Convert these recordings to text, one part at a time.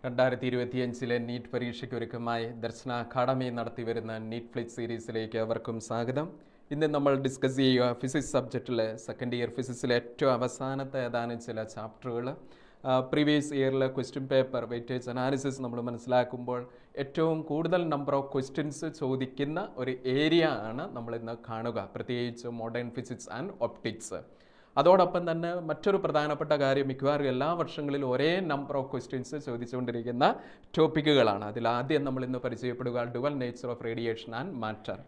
2025 NEET പരീക്ഷയ്ക്ക് ഒരുക്കമായി ദർശന academy നടത്തിവരുന്ന NEET ഫ്ലിറ്റ് സീരീസിലേക്ക് അവർക്കും സ്വാഗതം. ഇന്ന് നമ്മൾ ഡിസ്കസ് ചെയ്യുക ഫിസിക്സ് സബ്ജക്റ്റിലെ സെക്കൻഡ് ഇയർ ഫിസിക്സിലെ ഏറ്റവും അവസാനത്തെ ഏതാനും ചില ചാപ്റ്ററുകൾ. പ്രീവിയസ് ഇയറിലെ ക്വസ്റ്റ്യൻ പേപ്പർ വെയിറ്റേജ് അനാലിസിസ് നമ്മൾ മനസ്സിലാക്കുമ്പോൾ ഏറ്റവും കൂടുതൽ നമ്പർ ഓഫ് ക്വസ്റ്റ്യൻസ് ചോദിക്കുന്ന ഒരു ഏരിയ ആണ് നമ്മളിന്ന് കാണുക, പ്രത്യേകിച്ച് മോഡേൺ ഫിസിക്സ് ആൻഡ് ഒപ്റ്റിക്സ്. അതോടൊപ്പം തന്നെ മറ്റൊരു പ്രധാനപ്പെട്ട കാര്യം, മിക്കവാറും എല്ലാ വർഷങ്ങളിലും ഒരേ നമ്പർ ഓഫ് ക്വസ്റ്റ്യൻസ് ചോദിച്ചുകൊണ്ടിരിക്കുന്ന ടോപ്പിക്കുകളാണ്. അതിൽ ആദ്യം നമ്മൾ ഇന്ന് പരിചയപ്പെടുക dual nature of radiation and matter.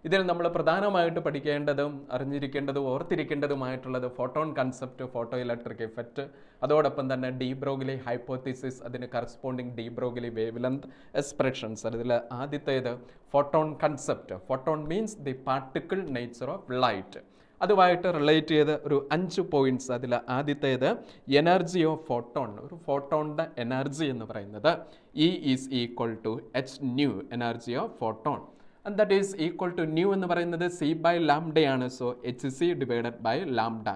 ഇതിൽ നമ്മൾ പ്രധാനമായിട്ട് പഠിക്കേണ്ടതും അറിഞ്ഞിരിക്കേണ്ടതും ഓർത്തിരിക്കേണ്ടതുമായിട്ടുള്ളത് photon concept, photo electric effect, അതോടൊപ്പം തന്നെ ഡി ബ്രോഗ്ലി ഹൈപ്പോത്തിസിസ്, അതിന് corresponding de Broglie wavelength expressions. അതിൽ ആദ്യത്തേത് photon concept. Photon means the particle nature of light. അതുമായിട്ട് റിലേറ്റ് ചെയ്ത് ഒരു 5 പോയിന്റ്സ്. അതിൽ ആദ്യത്തേത് എനർജി ഓഫ് ഫോട്ടോൺ. ഒരു ഫോട്ടോണിൻ്റെ എനർജി എന്ന് പറയുന്നത് E is equal to H nu, energy of photon. And that is equal to nu എന്ന് പറയുന്നത് C by lambda ആണ്. So HC divided by lambda.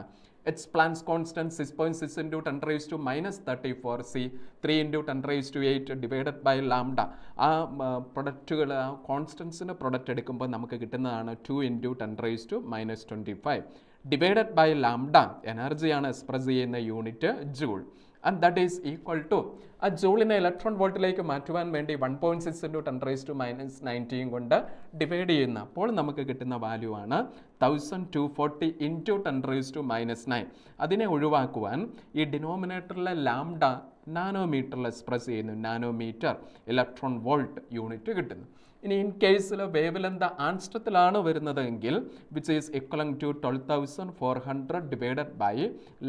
H Planck's constant 6.6 into 10 raised to minus 34 C 3 into 10 raised to 8 divided by lambda. ആ പ്രൊഡക്റ്റുകൾ, ആ കോൺസ്റ്റൻസിൻ്റെ product എടുക്കുമ്പോൾ നമുക്ക് കിട്ടുന്നതാണ് 2 into 10 raised to minus 25 divided by lambda. എനർജിയാണ് എക്സ്പ്രസ് ചെയ്യുന്ന unit joule. And that is equal to, ആ ജൂളിനെ ഇലക്ട്രോൺ വോൾട്ടിലേക്ക് മാറ്റുവാൻ വേണ്ടി 1.6 into 10 raised to minus 19 കൊണ്ട് ഡിവൈഡ് ചെയ്യുന്ന അപ്പോൾ നമുക്ക് കിട്ടുന്ന വാല്യൂ ആണ് 1240 into 10 raised to minus 9. അതിനെ ഒഴിവാക്കുവാൻ ഈ ഡിനോമിനേറ്ററിലെ ലാംഡ നാനോമീറ്ററിൽ എക്സ്പ്രസ് ചെയ്യുന്നു. നാനോമീറ്റർ ഇലക്ട്രോൺ വോൾട്ട് യൂണിറ്റ് കിട്ടുന്നു. ഇനി ഇൻ കേസിൽ വേവ് ലെങ്ത് ആൻസ്ട്രത്തിലാണ് വരുന്നതെങ്കിൽ which is equivalent to 12,400 divided by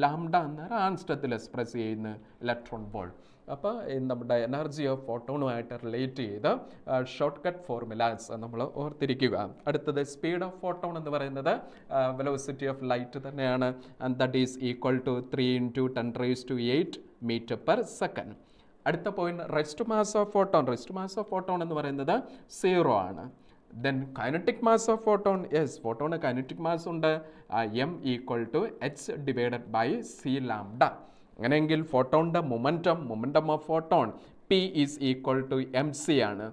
lambda എന്നൊരു ആൻസ്ട്രത്തിൽ എക്സ്പ്രസ് ചെയ്യുന്ന ഇലക്ട്രോൺ വോൾട്ട്. അപ്പോൾ നമ്മുടെ എനർജി ഓഫ് ഫോട്ടോണുമായിട്ട് റിലേറ്റ് ചെയ്ത് ഷോർട്ട് കട്ട് ഫോർമുലാസ് നമ്മൾ ഓർത്തിരിക്കുക. അടുത്തത് സ്പീഡ് ഓഫ് ഫോട്ടോൺ എന്ന് പറയുന്നത് വെലോസിറ്റി ഓഫ് ലൈറ്റ് തന്നെയാണ്. And that is equal to 3 into 10 raised to 8 meter per second. അടുത്ത point rest mass of photon. Rest mass of photon എന്ന് പറയുന്നത് 0 ആണ്. Then kinetic mass of photon, yes ഫോട്ടോണ് kinetic mass ഉണ്ട്, M equal to H divided by C lambda. അങ്ങനെയെങ്കിൽ ഫോട്ടോണിൻ്റെ momentum of photon P is equal to MC ആണ്.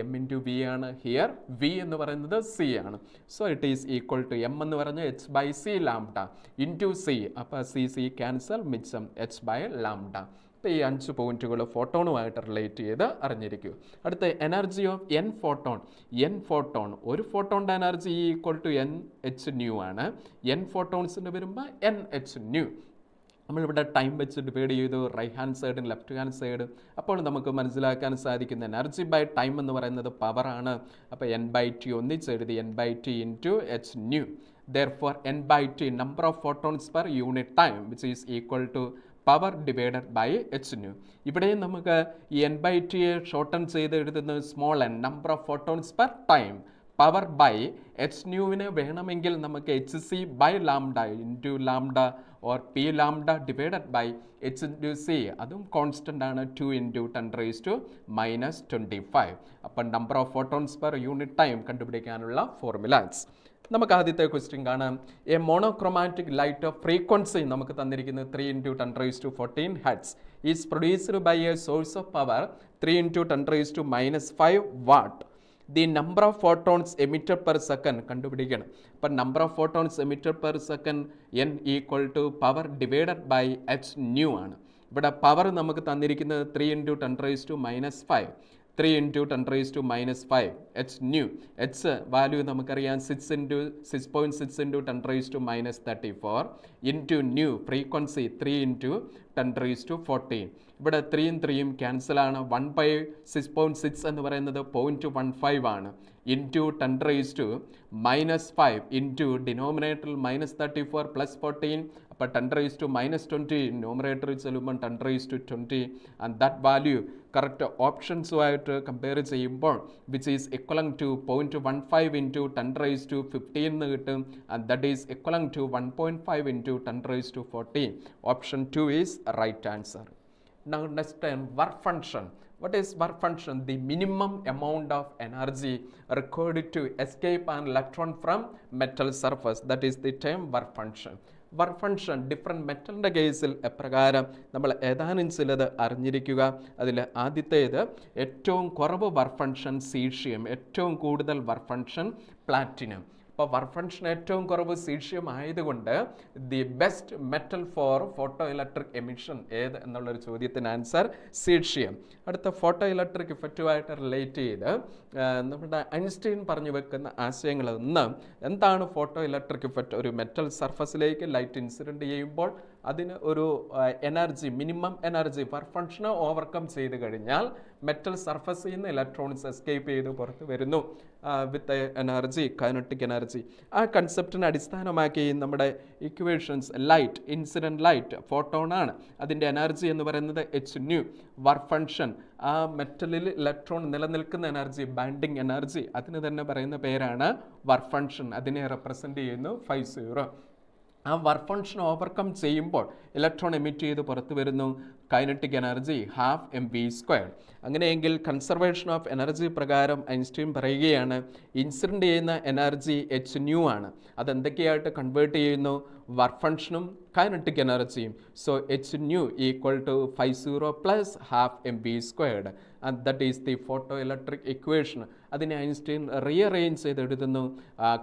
M into V ആണ് here. V എന്ന് പറയുന്നത് C ആണ്. So it is equal to M എന്ന് പറഞ്ഞാൽ H by C lambda into C. അപ്പോൾ C ക്യാൻസൽ, മിച്ചം H by ലാംഡ. അപ്പോൾ ഈ 5 പോയിന്റുകൾ ഫോട്ടോണുമായിട്ട് റിലേറ്റ് ചെയ്ത് അറിഞ്ഞിരിക്കുക. അടുത്ത energy of N photon. Photon, ഒരു ഫോട്ടോണിൻ്റെ energy equal to NH nu ആണ്. N ഫോട്ടോൺസിന് വരുമ്പോൾ NH ന്യൂ. നമ്മളിവിടെ ടൈം വെച്ച് ഡിവൈഡ് ചെയ്തു, റൈറ്റ് ഹാൻഡ് സൈഡും ലെഫ്റ്റ് ഹാൻഡ് സൈഡ്. അപ്പോൾ നമുക്ക് മനസ്സിലാക്കാൻ സാധിക്കുന്ന എനർജി ബൈ ടൈം എന്ന് പറയുന്നത് പവറാണ്. അപ്പോൾ N/T ഒന്നിച്ചെഴുതി, N/T into H new. Therefore N/T number of photons per unit time which is equal to power divided by H nu. ഇവിടെയും നമുക്ക് ഈ N/Tയെ ഷോർട്ടൺ ചെയ്ത് എഴുതുന്നത് small n, number of photons per time. Power by H ന്യൂവിന് വേണമെങ്കിൽ നമുക്ക് HC by lambda into lambda or P lambda divided by H into C. അതും കോൺസ്റ്റൻ്റ് ആണ്, 2 into 10 raised to minus 25. അപ്പം number of photons per unit time കണ്ടുപിടിക്കാനുള്ള formulas. നമുക്ക് ആദ്യത്തെ question കാണാം. A monochromatic light of frequency നമുക്ക് തന്നിരിക്കുന്നത് 3 into 10 raised to 14 hertz is produced by a source of power 3 into 10 raised to minus 5 watt. The number of photons emitted per second കണ്ടുപിടിക്കണം. അപ്പം number of photons emitted per second N equal to power divided by H nu ആണ്. ഇവിടെ power നമുക്ക് തന്നിരിക്കുന്നത് 3 into 10 raised to minus 5. 3 into 10 raised to minus 5 H new. H value നമുക്കറിയാം 6.6 into 10 raised to minus 34 into new frequency 3 into 10 raised to 14. ഇവിടെ 3യും 3യും ക്യാൻസലാണ്. 1/6.6 എന്ന് പറയുന്നത് 0.15 ആണ്. Into 10 raised to minus 5 into ഡിനോമിനേറ്ററിൽ minus 34 plus 14. അപ്പോൾ 10 raised to minus 20 ന്യൂമറേറ്ററിൽ ചെല്ലുമ്പോൾ 10 raised to 20. And that value correct ഓപ്ഷൻസുമായിട്ട് കമ്പയർ ചെയ്യുമ്പോൾ which is equivalent to 0.15 into 10 raised to 15 എന്ന് കിട്ടും. And that is equivalent to 1.5 into 10 raised to 14. Option 2 is right answer. Now next time, work function. What is work function? The minimum amount of energy required to escape an electron from metal surface. That is the term work function. Work function different മെറ്റലിൻ്റെ കേസിൽ എപ്രകാരം നമ്മൾ ഏതാനും ചിലത് അറിഞ്ഞിരിക്കുക. അതിൽ ആദ്യത്തേത് ഏറ്റവും കുറവ് വർക്ക് ഫംഗ്ഷൻ സീഷ്യം, ഏറ്റവും കൂടുതൽ വർക്ക് ഫംഗ്ഷൻ പ്ലാറ്റിനം. അപ്പോൾ വർക്ക് ഫംഗ്ഷൻ ഏറ്റവും കുറവ് സീഷ്യം ആയതുകൊണ്ട് the best metal for photo electric emission ഏത് എന്നുള്ളൊരു ചോദ്യത്തിന് ആൻസർ സീഷ്യം. അടുത്ത ഫോട്ടോ ഇലക്ട്രിക് ഇഫക്റ്റുമായിട്ട് റിലേറ്റ് ചെയ്ത് നമ്മുടെ ഐൻസ്റ്റീൻ പറഞ്ഞു വെക്കുന്ന ആശയങ്ങളൊന്ന്, എന്താണ് ഫോട്ടോ ഇലക്ട്രിക് ഇഫക്റ്റ്? ഒരു മെറ്റൽ സർഫസിലേക്ക് ലൈറ്റ് ഇൻസിഡൻറ്റ് ചെയ്യുമ്പോൾ അതിന് ഒരു എനർജി, മിനിമം എനർജി വർക്ക് ഫംഗ്ഷനെ ഓവർകം ചെയ്ത് കഴിഞ്ഞാൽ മെറ്റൽ സർഫസിൽ നിന്ന് ഇലക്ട്രോൺസ് എസ്കേപ്പ് ചെയ്ത് പുറത്ത് വരുന്നു വിത്ത് എനർജി, കൈനറ്റിക് എനർജി. ആ കൺസെപ്റ്റിനെ അടിസ്ഥാനമാക്കി നമ്മുടെ ഇക്വേഷൻസ്, ലൈറ്റ്, ഇൻസിഡൻറ്റ് ലൈറ്റ് ഫോട്ടോണാണ്, അതിൻ്റെ എനർജി എന്ന് പറയുന്നത് h². വർക്ക് ഫംഗ്ഷൻ, ആ മെറ്റലിൽ ഇലക്ട്രോൺ നിലനിൽക്കുന്ന എനർജി, ബൈൻഡിങ് എനർജി, അതിന് തന്നെ പറയുന്ന പേരാണ് വർക്ക് ഫംഗ്ഷൻ. അതിനെ റെപ്രസെൻ്റ് ചെയ്യുന്നു 50. ആ വർക്ക് ഫംഗ്ഷൻ ഓവർകം ചെയ്യുമ്പോൾ ഇലക്ട്രോൺ എമിറ്റ് ചെയ്ത് പുറത്ത് വരുന്നു കൈനറ്റിക് എനർജി ½ mv². അങ്ങനെയെങ്കിൽ കൺസർവേഷൻ ഓഫ് എനർജി പ്രകാരം ഐൻസ്റ്റീൻ പറയുകയാണ് ഇൻസിഡൻ്റ് ചെയ്യുന്ന എനർജി h² ആണ്. അതെന്തൊക്കെയായിട്ട് കൺവേർട്ട് ചെയ്യുന്നു? വർക്ക് ഫംഗ്ഷനും കൈനറ്റിക് എനർജിയും. So h² equal to 50 plus ½ mv². And that is the photo electric equation. അതിനെ ഐൻസ്റ്റീൻ റീഅറേഞ്ച് ചെയ്ത് എഴുതുന്നു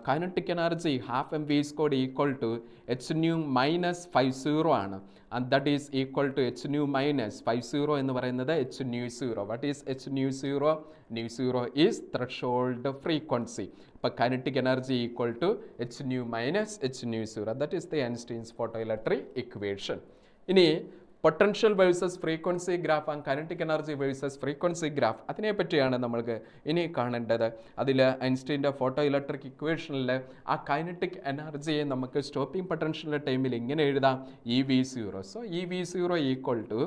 kinetic energy ½ mv² equal to h² minus 50 ആണ്. And that is equal to h² minus 50 എന്ന് പറയുന്നത് h²0. What is h²0? ν0 is threshold frequency. അപ്പോൾ kinetic energy equal to h² minus h²0. That is the Einstein's photo electric equation. ഇനി potential versus frequency graph and kinetic energy versus frequency graph, അതിനെപ്പറ്റിയാണ് നമ്മൾക്ക് ഇനി കാണേണ്ടത്. അതിൽ ഐൻസ്റ്റീൻ്റെ photo electric ഇക്വേഷനിൽ ആ kinetic എനർജിയെ നമുക്ക് സ്റ്റോപ്പിംഗ് പൊട്ടൻഷ്യലിൻ്റെ ടൈമിൽ ഇങ്ങനെ എഴുതാം EV0. So EV0 equal to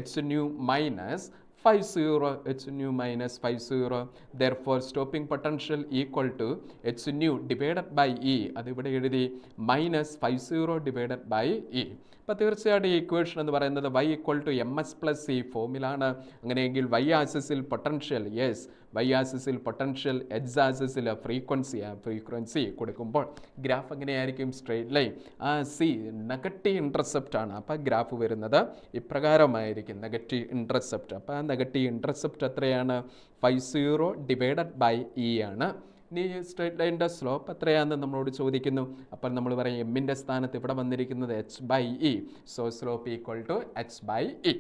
h² minus 50, h² minus 50. Therefore, stopping potential equal to h² divided by E. അതിവിടെ എഴുതി മൈനസ് 50 divided by E. അപ്പോൾ തീർച്ചയായിട്ടും ഈ ഇക്വേഷൻ എന്ന് പറയുന്നത് y equal to MS plus C ഫോമിലാണ്. അങ്ങനെയെങ്കിൽ y ആക്സിസിൽ പൊട്ടൻഷ്യൽ, യെസ്, y ആക്സിസിൽ പൊട്ടൻഷ്യൽ, എക്സ് ആക്സിസിൽ ഫ്രീക്വൻസി കൊടുക്കുമ്പോൾ ഗ്രാഫ് എങ്ങനെയായിരിക്കും? Straight line. ആ C നെഗറ്റീവ് ഇൻ്റർസെപ്റ്റ് ആണ്. അപ്പോൾ ഗ്രാഫ് വരുന്നത് ഇപ്രകാരമായിരിക്കും, നെഗറ്റീവ് ഇൻ്റർസെപ്റ്റ്. അപ്പോൾ ആ നെഗറ്റീവ് ഇൻ്റർസെപ്റ്റ് എത്രയാണ്? 50 ഡിവൈഡഡ് ബൈ E ആണ്. ഇനി സ്ട്രെയിറ്റ് ലൈനിൻ്റെ സ്ലോപ്പ് എത്രയാണെന്ന് നമ്മളോട് ചോദിക്കുന്നു. അപ്പോൾ നമ്മൾ പറയും എമ്മിൻ്റെ സ്ഥാനത്ത് ഇവിടെ വന്നിരിക്കുന്നത് h/e. So slope equal to h/e.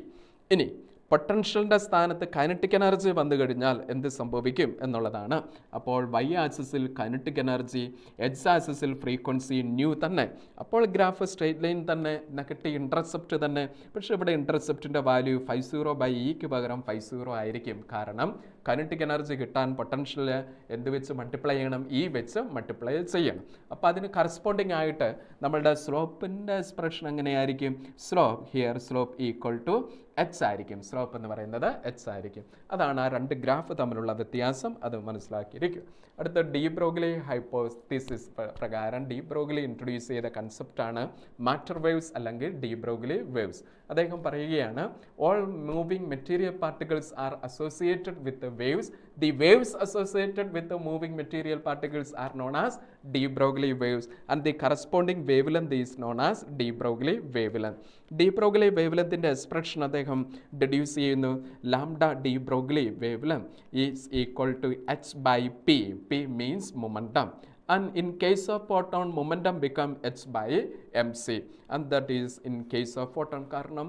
ഇനി പൊട്ടൻഷ്യലിൻ്റെ സ്ഥാനത്ത് കൈനറ്റിക് എനർജി വന്നു കഴിഞ്ഞാൽ എന്ത് സംഭവിക്കും എന്നുള്ളതാണ്. അപ്പോൾ y ആക്സിസിൽ കൈനറ്റിക് എനർജി, എക്സ് ആക്സിസിൽ ഫ്രീക്വൻസി ന്യൂ തന്നെ. അപ്പോൾ ഗ്രാഫ് സ്ട്രെയിറ്റ് ലൈൻ തന്നെ, നെഗറ്റീവ് ഇൻ്റർസെപ്റ്റ് തന്നെ. പക്ഷേ ഇവിടെ ഇൻ്റർസെപ്റ്റിൻ്റെ വാല്യൂ 50/E പകരം 50 ആയിരിക്കും. കാരണം കൈനറ്റിക് എനർജി കിട്ടാൻ പൊട്ടൻഷ്യൽ എന്ത് വെച്ച് മൾട്ടിപ്ലൈ ചെയ്യണം? E വെച്ച് മൾട്ടിപ്ലൈ ചെയ്യണം. അപ്പോൾ അതിന് കറസ്പോണ്ടിങ് ആയിട്ട് നമ്മളുടെ സ്ലോപ്പിൻ്റെ എക്സ്പ്രഷൻ എങ്ങനെയായിരിക്കും? Slope here slope equal to h ആയിരിക്കും. സ്ലോപ്പ് എന്ന് പറയുന്നത് h ആയിരിക്കും. അതാണ് ആ രണ്ട് ഗ്രാഫ് തമ്മിലുള്ള വ്യത്യാസം. അത് മനസ്സിലാക്കിയിരിക്കും. അടുത്ത ഡി ബ്രോഗ്ലി ഹൈപ്പോത്തീസിസ് പ്രകാരം ഡി ബ്രോഗ്ലി ഇൻട്രൊഡ്യൂസ് ചെയ്ത കൺസെപ്റ്റാണ് മാറ്റർ വേവ്സ് അല്ലെങ്കിൽ ഡി ബ്രോഗ്ലി വേവ്സ്. അദ്ദേഹം പറയുകയാണ് all moving material particles are associated with waves. The waves associated with moving material particles are known as de Broglie waves and the corresponding wavelength is known as de Broglie wavelength. De Broglie വേവ് ലെങ്തിൻ്റെ expression അദ്ദേഹം deduce ചെയ്യുന്നു. Lambda de Broglie wavelength is equal to h/p. P means momentum. And in case of photon, momentum become h/mc. And that is in case of photon. കാരണം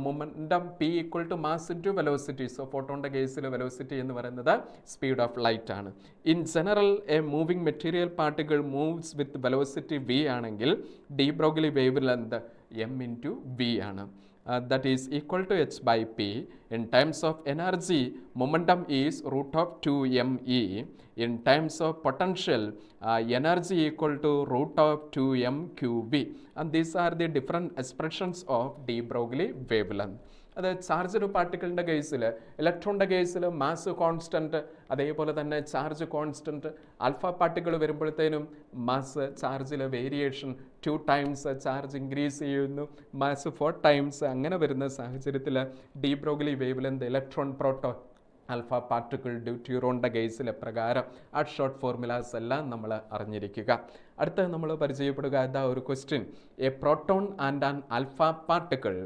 momentum P equal to mass into velocity. So photonയുടെ കേസിൽ velocity എന്ന് പറയുന്നത് speed of light ആണ്. In general, a moving material particle moves with velocity v ആണെങ്കിൽ de Broglie wavelength m into v ആണ്. That is equal to h/p. In terms of energy, momentum is root of 2me. In terms of potential, energy equal to root of 2m⁴. And these are the different expressions of de Broglie wavelength. അത് charged പാർട്ടിക്കിളിൻ്റെ കേസിൽ, ഇലക്ട്രോണിൻ്റെ കേസിൽ mass constant, അതേപോലെ തന്നെ charge constant. Alpha particle വരുമ്പോഴത്തേനും mass ചാർജിലെ variation 2 times charge increase ചെയ്യുന്നു, മാസ് 4 times. അങ്ങനെ വരുന്ന സാഹചര്യത്തിൽ de Broglie wavelength electron proton alpha particle ഡ്യൂട്യൂറോണിൻ്റെ കേസിലെ പ്രകാരം ആ ഷോർട്ട് ഫോർമുലാസ് എല്ലാം നമ്മൾ അറിഞ്ഞിരിക്കുക. അടുത്ത നമ്മൾ പരിചയപ്പെടുക എന്താ ഒരു question. A proton and an alpha particle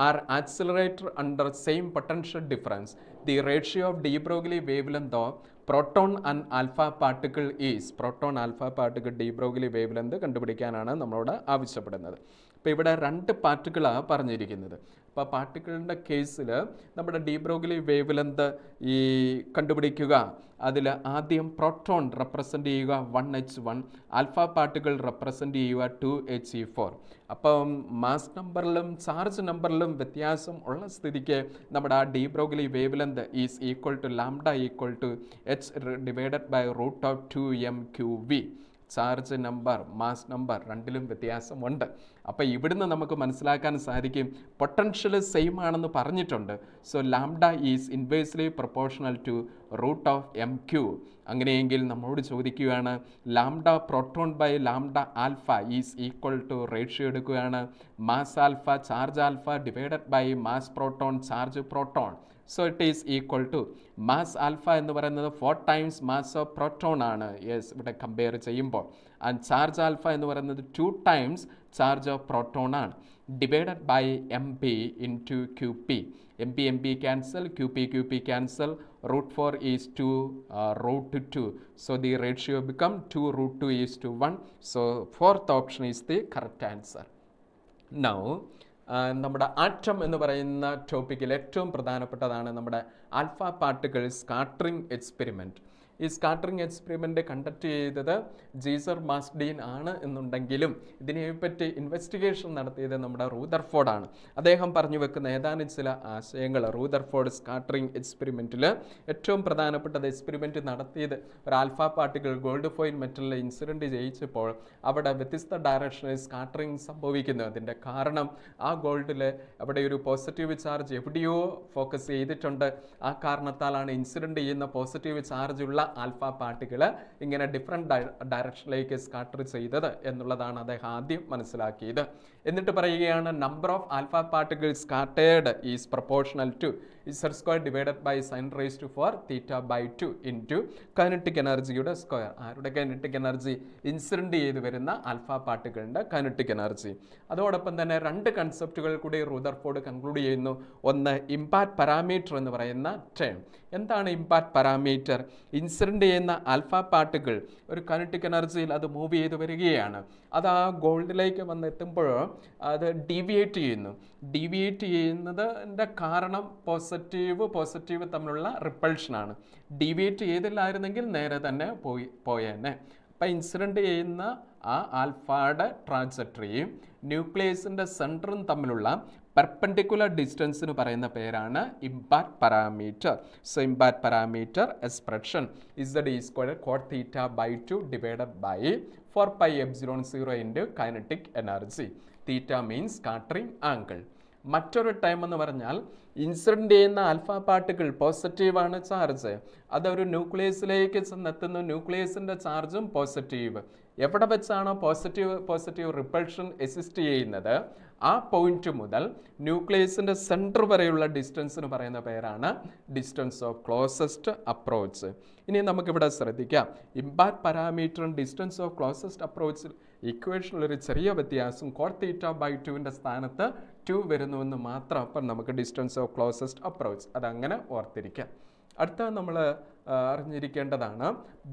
are accelerated under same potential difference. The ratio of de Broglie wavelength of proton and alpha particle is proton alpha particle de Broglie wavelength കണ്ടുപിടിക്കാനാണ് നമ്മളോട് ആവശ്യപ്പെടുന്നത്. അപ്പോൾ ഇവിടെ രണ്ട് പാർട്ടിക്കിളാണ് പറഞ്ഞിരിക്കുന്നത്. അപ്പോൾ പാർട്ടിക്കിളിൻ്റെ കേസിൽ നമ്മുടെ D Broglie wave length ഈ കണ്ടുപിടിക്കുക. അതിൽ ആദ്യം പ്രോട്ടോൺ റെപ്രസെൻ്റ് ചെയ്യുക 1h1, ആൽഫ പാർട്ടിക്കിൾ റെപ്രസെൻ്റ് ചെയ്യുക 2he4. അപ്പം മാസ് നമ്പറിലും ചാർജ് നമ്പറിലും വ്യത്യാസം ഉള്ള സ്ഥിതിക്ക് നമ്മുടെ ആ de Broglie wave length is equal to lambda equal to h divided by √2m3v. Charge number mass number രണ്ടിലും വ്യത്യാസമുണ്ട്. അപ്പോൾ ഇവിടുന്ന് നമുക്ക് മനസ്സിലാക്കാൻ സാധിക്കും പൊട്ടൻഷ്യൽ സെയിം ആണെന്ന് പറഞ്ഞിട്ടുണ്ട്. So lambda is inversely proportional to √m3. അങ്ങനെയെങ്കിൽ നമ്മളോട് ചോദിക്കുകയാണ് lambda proton by lambda alpha is equal to ratio എടുക്കുകയാണ് mass alpha charge alpha divided by mass proton charge proton. So it is equal to mass alpha എന്ന് പറയുന്നത് 4 times mass of proton ആണ്. Yes, ഇവിടെ compare ചെയ്യുമ്പോൾ. And charge alpha എന്ന് പറയുന്നത് 2 times charge of proton ആണ്. Divided by mp into qp. mp cancel, qp cancel. √4 is two √2. So the ratio become 2√2:1. So fourth option is the correct answer. Now നമ്മുടെ atom എന്ന് പറയുന്ന ടോപ്പിക്കിൽ ഏറ്റവും പ്രധാനപ്പെട്ടതാണ് നമ്മുടെ ആൽഫ പാർട്ടിക്കിൾ സ്കാറ്ററിംഗ് എക്സ്പെരിമെൻറ്റ്. ഈ scattering experiment conduct ചെയ്തത് Geiger മാസ്ഡീൻ ആണ് എന്നുണ്ടെങ്കിലും ഇതിനെപ്പറ്റി ഇൻവെസ്റ്റിഗേഷൻ നടത്തിയത് നമ്മുടെ റൂദർഫോർഡാണ്. അദ്ദേഹം പറഞ്ഞു വെക്കുന്ന ഏതാനും ചില ആശയങ്ങൾ റൂദർഫോർഡ് സ്കാറ്ററിംഗ് എക്സ്പെരിമെൻറ്റിൽ ഏറ്റവും പ്രധാനപ്പെട്ടത് എക്സ്പെരിമെൻറ്റ് നടത്തിയത് ഒരു ആൽഫ പാർട്ടിക്കിൾ ഗോൾഡ് ഫോയിൽ മെറ്റലിൽ ഇൻസിഡൻറ്റ് ചെയ്യിച്ചപ്പോൾ അവിടെ വ്യത്യസ്ത ഡയറക്ഷനിൽ സ്കാറ്ററിംഗ് സംഭവിക്കുന്നു. അതിൻ്റെ കാരണം ആ ഗോൾഡിൽ അവിടെ ഒരു പോസിറ്റീവ് ചാർജ് എവിടെയോ ഫോക്കസ് ചെയ്തിട്ടുണ്ട്. ആ കാരണത്താലാണ് ഇൻസിഡൻറ്റ് ചെയ്യുന്ന പോസിറ്റീവ് ചാർജ് ഉള്ള ആൽഫ പാർട്ടിക്കിൾ ഇങ്ങനെ ഡിഫറെൻറ്റ് ഡയറക്ഷനിലേക്ക് സ്കാറ്റർ ചെയ്തത് എന്നുള്ളതാണ് അദ്ദേഹം ആദ്യം മനസ്സിലാക്കിയത്. എന്നിട്ട് പറയുകയാണ് number of alpha particle scattered is proportional to z² divided by sin raised to 4 θ/2 into kinetic എനർജിയുടെ സ്ക്വയർ. ആരുടെ കൈനറ്റിക് എനർജി? ഇൻസിഡൻറ്റ് ചെയ്ത് വരുന്ന ആൽഫ പാർട്ടിക്കിളിൻ്റെ കൈനറ്റിക് എനർജി. അതോടൊപ്പം തന്നെ രണ്ട് കൺസെപ്റ്റുകൾ കൂടി റൂദർഫോർഡ് കൺക്ലൂഡ് ചെയ്യുന്നു. ഒന്ന് ഇമ്പാക്റ്റ് പാരാമീറ്റർ എന്ന് പറയുന്ന ടേം. എന്താണ് ഇമ്പാക്റ്റ് പാരാമീറ്റർ? ഇൻസിഡൻറ്റ് ചെയ്യുന്ന ആൽഫ പാർട്ടിക്കിൾ ഒരു കൈനറ്റിക് എനർജിയിൽ അത് മൂവ് ചെയ്ത് വരികയാണ്. അത് ആ ഗോൾഡിലേക്ക് വന്നെത്തുമ്പോൾ അത് ഡീവിയേറ്റ് ചെയ്യുന്നു. ഡീവിയേറ്റ് ചെയ്യുന്നതിൻ്റെ കാരണം പോസിറ്റീവ് തമ്മിലുള്ള റിപ്പൾഷനാണ്. ഡീവിയേറ്റ് ചെയ്തില്ലായിരുന്നെങ്കിൽ നേരെ തന്നെ പോയേനെ. അപ്പം ഇൻസിഡൻറ്റ് ചെയ്യുന്ന ആ ആൽഫയുടെ ട്രാൻസക്ടറിയും ന്യൂക്ലിയസിൻ്റെ സെൻറ്ററും തമ്മിലുള്ള പെർപെൻഡിക്കുലർ ഡിസ്റ്റൻസിന് പറയുന്ന പേരാണ് impact parameter. So impact parameter expression z² cot θ/2 divided by 4πε0 into kinetic energy. Theta means scattering angle. മറ്റൊരു ടൈം എന്ന് പറഞ്ഞാൽ ഇൻസിഡൻറ്റ് ചെയ്യുന്ന ആൽഫ പാർട്ടിക്കിൾ പോസിറ്റീവാണ് ചാർജ്. അതൊരു ന്യൂക്ലിയസിലേക്ക് ചെന്നെത്തുന്നു. ന്യൂക്ലിയസിൻ്റെ ചാർജും പോസിറ്റീവ്. എവിടെ വെച്ചാണോ പോസിറ്റീവ് റിപ്പൾഷൻ എക്സിസ്റ്റ് ചെയ്യുന്നത് ആ പോയിന്റ് മുതൽ ന്യൂക്ലിയസിൻ്റെ സെൻറ്റർ വരെയുള്ള ഡിസ്റ്റൻസിന് പറയുന്ന പേരാണ് ഡിസ്റ്റൻസ് ഓഫ് ക്ലോസസ്റ്റ് അപ്രോച്ച്. ഇനി നമുക്കിവിടെ ശ്രദ്ധിക്കാം ഇമ്പാക്റ്റ് പാരാമീറ്ററും ഡിസ്റ്റൻസ് ഓഫ് ക്ലോസസ്റ്റ് അപ്രോച്ച് ഇക്വേഷനിലൊരു ചെറിയ വ്യത്യാസം. cot θ/2 സ്ഥാനത്ത് 2 വരുന്നുവെന്ന് മാത്രം. അപ്പം നമുക്ക് ഡിസ്റ്റൻസ് ഓഫ് ക്ലോസസ്റ്റ് അപ്രോച്ച് അതങ്ങനെ ഓർത്തിരിക്കാം. അടുത്ത നമ്മൾ അറിഞ്ഞിരിക്കേണ്ടതാണ്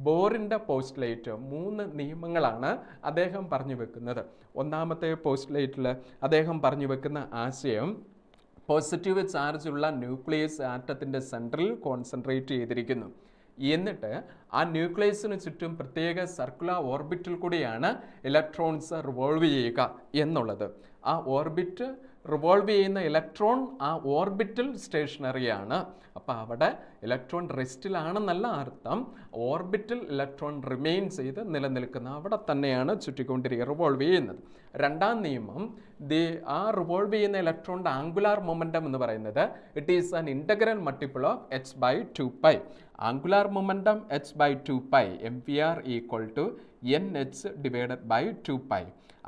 ബോറിൻ്റെ പോസ്റ്റ്ലേറ്റ്. 3 നിയമങ്ങളാണ് അദ്ദേഹം പറഞ്ഞു വെക്കുന്നത്. ഒന്നാമത്തെ പോസ്റ്റ്ലേറ്റിൽ അദ്ദേഹം പറഞ്ഞു വെക്കുന്ന ആശയം പോസിറ്റീവ് ചാർജുള്ള ന്യൂക്ലിയസ് ആറ്റത്തിൻ്റെ സെൻട്രൽ കോൺസെൻട്രേറ്റ് ചെയ്തിരിക്കുന്നു. എന്നിട്ട് ആ ന്യൂക്ലിയസിന് ചുറ്റും പ്രത്യേക സർക്കുലർ ഓർബിറ്റിൽ കൂടിയാണ് ഇലക്ട്രോൺസ് റിവോൾവ് ചെയ്യുക എന്നുള്ളത്. ആ ഓർബിറ്റ് റിവോൾവ് ചെയ്യുന്ന ഇലക്ട്രോൺ ആ ഓർബിറ്റിൽ സ്റ്റേഷനറിയാണ്. അപ്പോൾ അവിടെ ഇലക്ട്രോൺ റെസ്റ്റിലാണെന്നല്ല അർത്ഥം, ഓർബിറ്റിൽ ഇലക്ട്രോൺ റിമെയിൻ ചെയ്ത് നിലനിൽക്കുന്ന അവിടെ തന്നെയാണ് ചുറ്റിക്കൊണ്ടിരിക്കുക, റിവോൾവ് ചെയ്യുന്നത്. രണ്ടാം നിയമം ആ റിവോൾവ് ചെയ്യുന്ന ഇലക്ട്രോണിൻ്റെ ആംഗുലാർ മൊമെൻറ്റം എന്ന് പറയുന്നത് it is an integral multiple of h/2π. Angular momentum h/2π mvr equal to nh divided by 2π.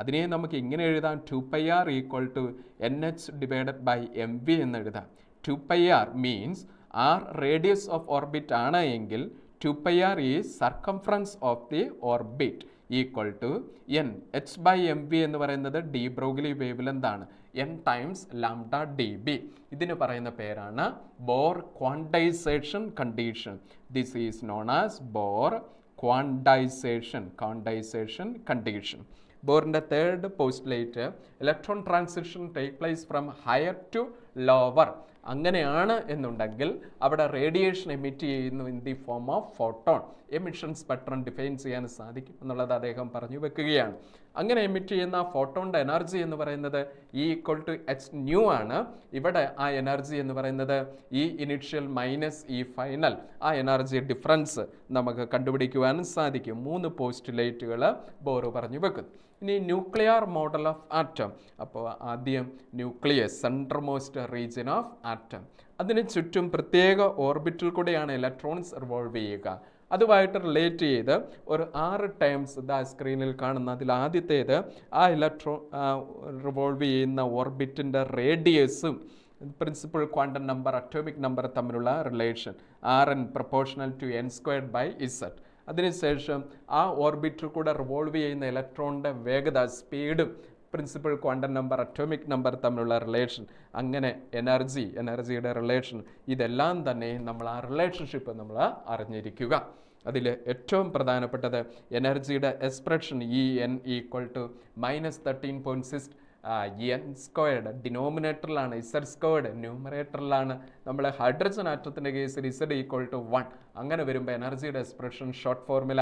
അതിനെ നമുക്ക് ഇങ്ങനെ എഴുതാം 2πr equal to nh divided by mv എന്ന് എഴുതാം. 2πr means R radius of orbit ആണ് എങ്കിൽ 2πr is circumference of the orbit equal to N. H by M V എന്ന് പറയുന്നത് ഡി ബ്രോഗ്ലി വേവ് ലെങ്ത് ആണ്, n times lambda D B. ഇതിന് പറയുന്ന പേരാണ് bore quantization condition. This is known as Bohr quantization condition. ബോറിൻ്റെ third postulate electron transition take place from higher to lower. അങ്ങനെയാണ് എന്നുണ്ടെങ്കിൽ അവിടെ റേഡിയേഷൻ എമിറ്റ് ചെയ്യുന്നു in the form of photon. Emission spectrum define ചെയ്യാൻ സാധിക്കും എന്നുള്ളത് അദ്ദേഹം പറഞ്ഞു വെക്കുകയാണ്. അങ്ങനെ എമിറ്റ് ചെയ്യുന്ന ഫോട്ടോണിൻ്റെ എനർജി എന്ന് പറയുന്നത് E = h nu ആണ്. ഇവിടെ ആ എനർജി എന്ന് പറയുന്നത് E initial minus E final. ആ എനർജി ഡിഫറൻസ് നമുക്ക് കണ്ടുപിടിക്കുവാനും സാധിക്കും. 3 പോസ്റ്റുലേറ്റുകൾ ബോർ പറഞ്ഞു വെക്കുന്നു. ഇനി ന്യൂക്ലിയർ മോഡൽ ഓഫ് ആറ്റം. അപ്പോൾ ആദ്യം ന്യൂക്ലിയസ്, സെൻട്രമോസ്റ്റ് റീജിയൻ ഓഫ് ആറ്റം. അതിന് ചുറ്റും പ്രത്യേക ഓർബിറ്റിൽ കൂടെയാണ് ഇലക്ട്രോൺസ് റിവോൾവ് ചെയ്യുക. അതുമായിട്ട് റിലേറ്റ് ചെയ്ത് ഒരു 6 ടേംസ് ഇതാ സ്ക്രീനിൽ കാണുന്ന അതിൽ ആദ്യത്തേത് ആ ഇലക്ട്രോൺ റിവോൾവ് ചെയ്യുന്ന ഓർബിറ്റിൻ്റെ റേഡിയസും principal quantum number, atomic number തമ്മിലുള്ള relation Rn proportional to n²/z. അതിനുശേഷം ആ ഓർബിറ്റിൽ കൂടെ റിവോൾവ് ചെയ്യുന്ന ഇലക്ട്രോണിൻ്റെ വേഗത, സ്പീഡും principal quantum number, atomic number തമ്മിലുള്ള റിലേഷൻ, അങ്ങനെ എനർജിയുടെ റിലേഷൻ, ഇതെല്ലാം തന്നെ നമ്മൾ ആ റിലേഷൻഷിപ്പ് നമ്മൾ അറിഞ്ഞിരിക്കുക. അതിൽ ഏറ്റവും പ്രധാനപ്പെട്ടത് എനർജിയുടെ എക്സ്പ്രഷൻ En = -13.6 n², ഡിനോമിനേറ്ററിലാണ്, z², ന്യൂമറേറ്ററിലാണ്. നമ്മൾ ഹൈഡ്രജൻ ആറ്റത്തിൻ്റെ കേസിൽ z = 1. അങ്ങനെ വരുമ്പോൾ എനർജിയുടെ എക്സ്പ്രഷൻ ഷോർട്ട് ഫോർമുല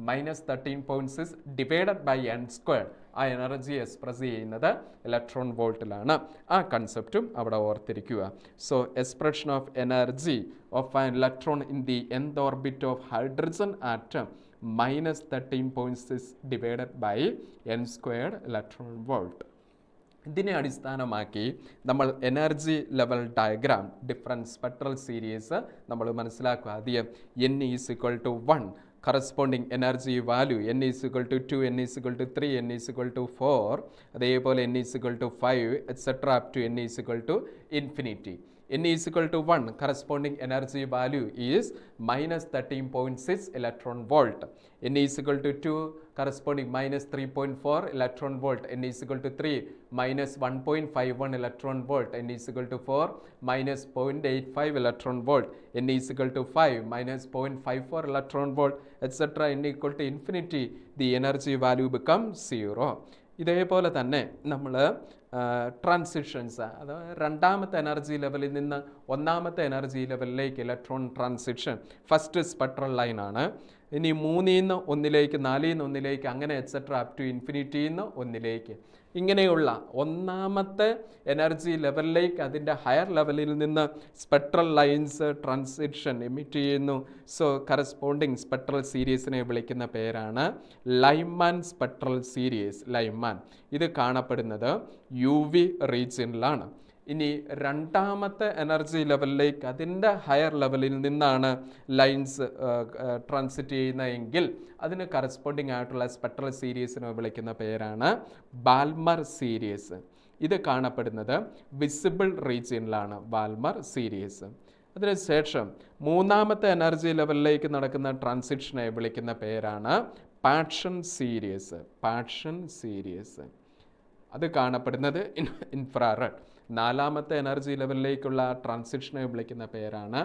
-13.6 / n². ആ എനർജി എക്സ്പ്രസ് ചെയ്യുന്നത് ഇലക്ട്രോൺ വോൾട്ടിലാണ്. ആ കൺസെപ്റ്റും അവിടെ ഓർത്തിരിക്കുക. So expression of energy of an electron in the nth orbit of hydrogen atom -13.6 / n² electron volt. ഇതിനെ അടിസ്ഥാനമാക്കി നമ്മൾ energy level diagram, different spectral series നമ്മൾ മനസ്സിലാക്കുക. ആദ്യം n = 1, corresponding energy value n = 2, n = 3, n = 4, അതേപോലെ n = 5 etc. up to n = infinity. n = 1, corresponding energy value is -13.6 electron volt. n = 2, corresponding -3.4 electron volt. n = 3, -1.51 electron volt. n = 4, -0.85 electron volt. n = 5, -0.54 electron volt, etc. n = infinity, the energy value becomes 0. ഇതേപോലെ തന്നെ നമ്മൾ transitions, അതായത് രണ്ടാമത്തെ energy ലെവലിൽ നിന്ന് ഒന്നാമത്തെ energy ലെവലിലേക്ക് electron transition first spectral ലൈനാണ്. ഇനി 3ൽ നിന്ന് 1ലേക്ക്, 4ൽ നിന്ന് 1ലേക്ക്, അങ്ങനെ എക്സെട്ര അപ് ടു ഇൻഫിനിറ്റിയിൽ നിന്ന് 1ലേക്ക്. ഇങ്ങനെയുള്ള ഒന്നാമത്തെ എനർജി ലെവലിലേക്ക് അതിൻ്റെ ഹയർ ലെവലിൽ നിന്ന് സ്പെക്ട്രൽ ലൈൻസ് ട്രാൻസിഷൻ എമിറ്റ് ചെയ്യുന്നു. സോ കറസ്പോണ്ടിങ് സ്പെക്ട്രൽ സീരീസിനെ വിളിക്കുന്ന പേരാണ് ലൈമാൻ സ്പെക്ട്രൽ സീരീസ്. ലൈമാൻ ഇത് കാണപ്പെടുന്നത് UV റീജിയനിലാണ്. ഇനി രണ്ടാമത്തെ എനർജി ലെവലിലേക്ക് അതിൻ്റെ ഹയർ ലെവലിൽ നിന്നാണ് ലൈൻസ് ട്രാൻസിറ്റ് ചെയ്യുന്നതെങ്കിൽ അതിന് കറസ്പോണ്ടിങ് ആയിട്ടുള്ള സ്പെക്ട്രൽ സീരീസിനെ വിളിക്കുന്ന പേരാണ് ബാൽമർ സീരീസ്. ഇത് കാണപ്പെടുന്നത് വിസിബിൾ റീജിയനിലാണ് ബാൽമർ സീരീസ്. അതിനുശേഷം മൂന്നാമത്തെ എനർജി ലെവലിലേക്ക് നടക്കുന്ന ട്രാൻസിഷനെ വിളിക്കുന്ന പേരാണ് പാഷൻ സീരീസ്. പാഷൻ സീരീസ് അത് കാണപ്പെടുന്നത് ഇൻഫ്രാറെഡ്. നാലാമത്തെ എനർജി ലെവലിലേക്കുള്ള ട്രാൻസിഷനെ വിളിക്കുന്ന പേരാണ്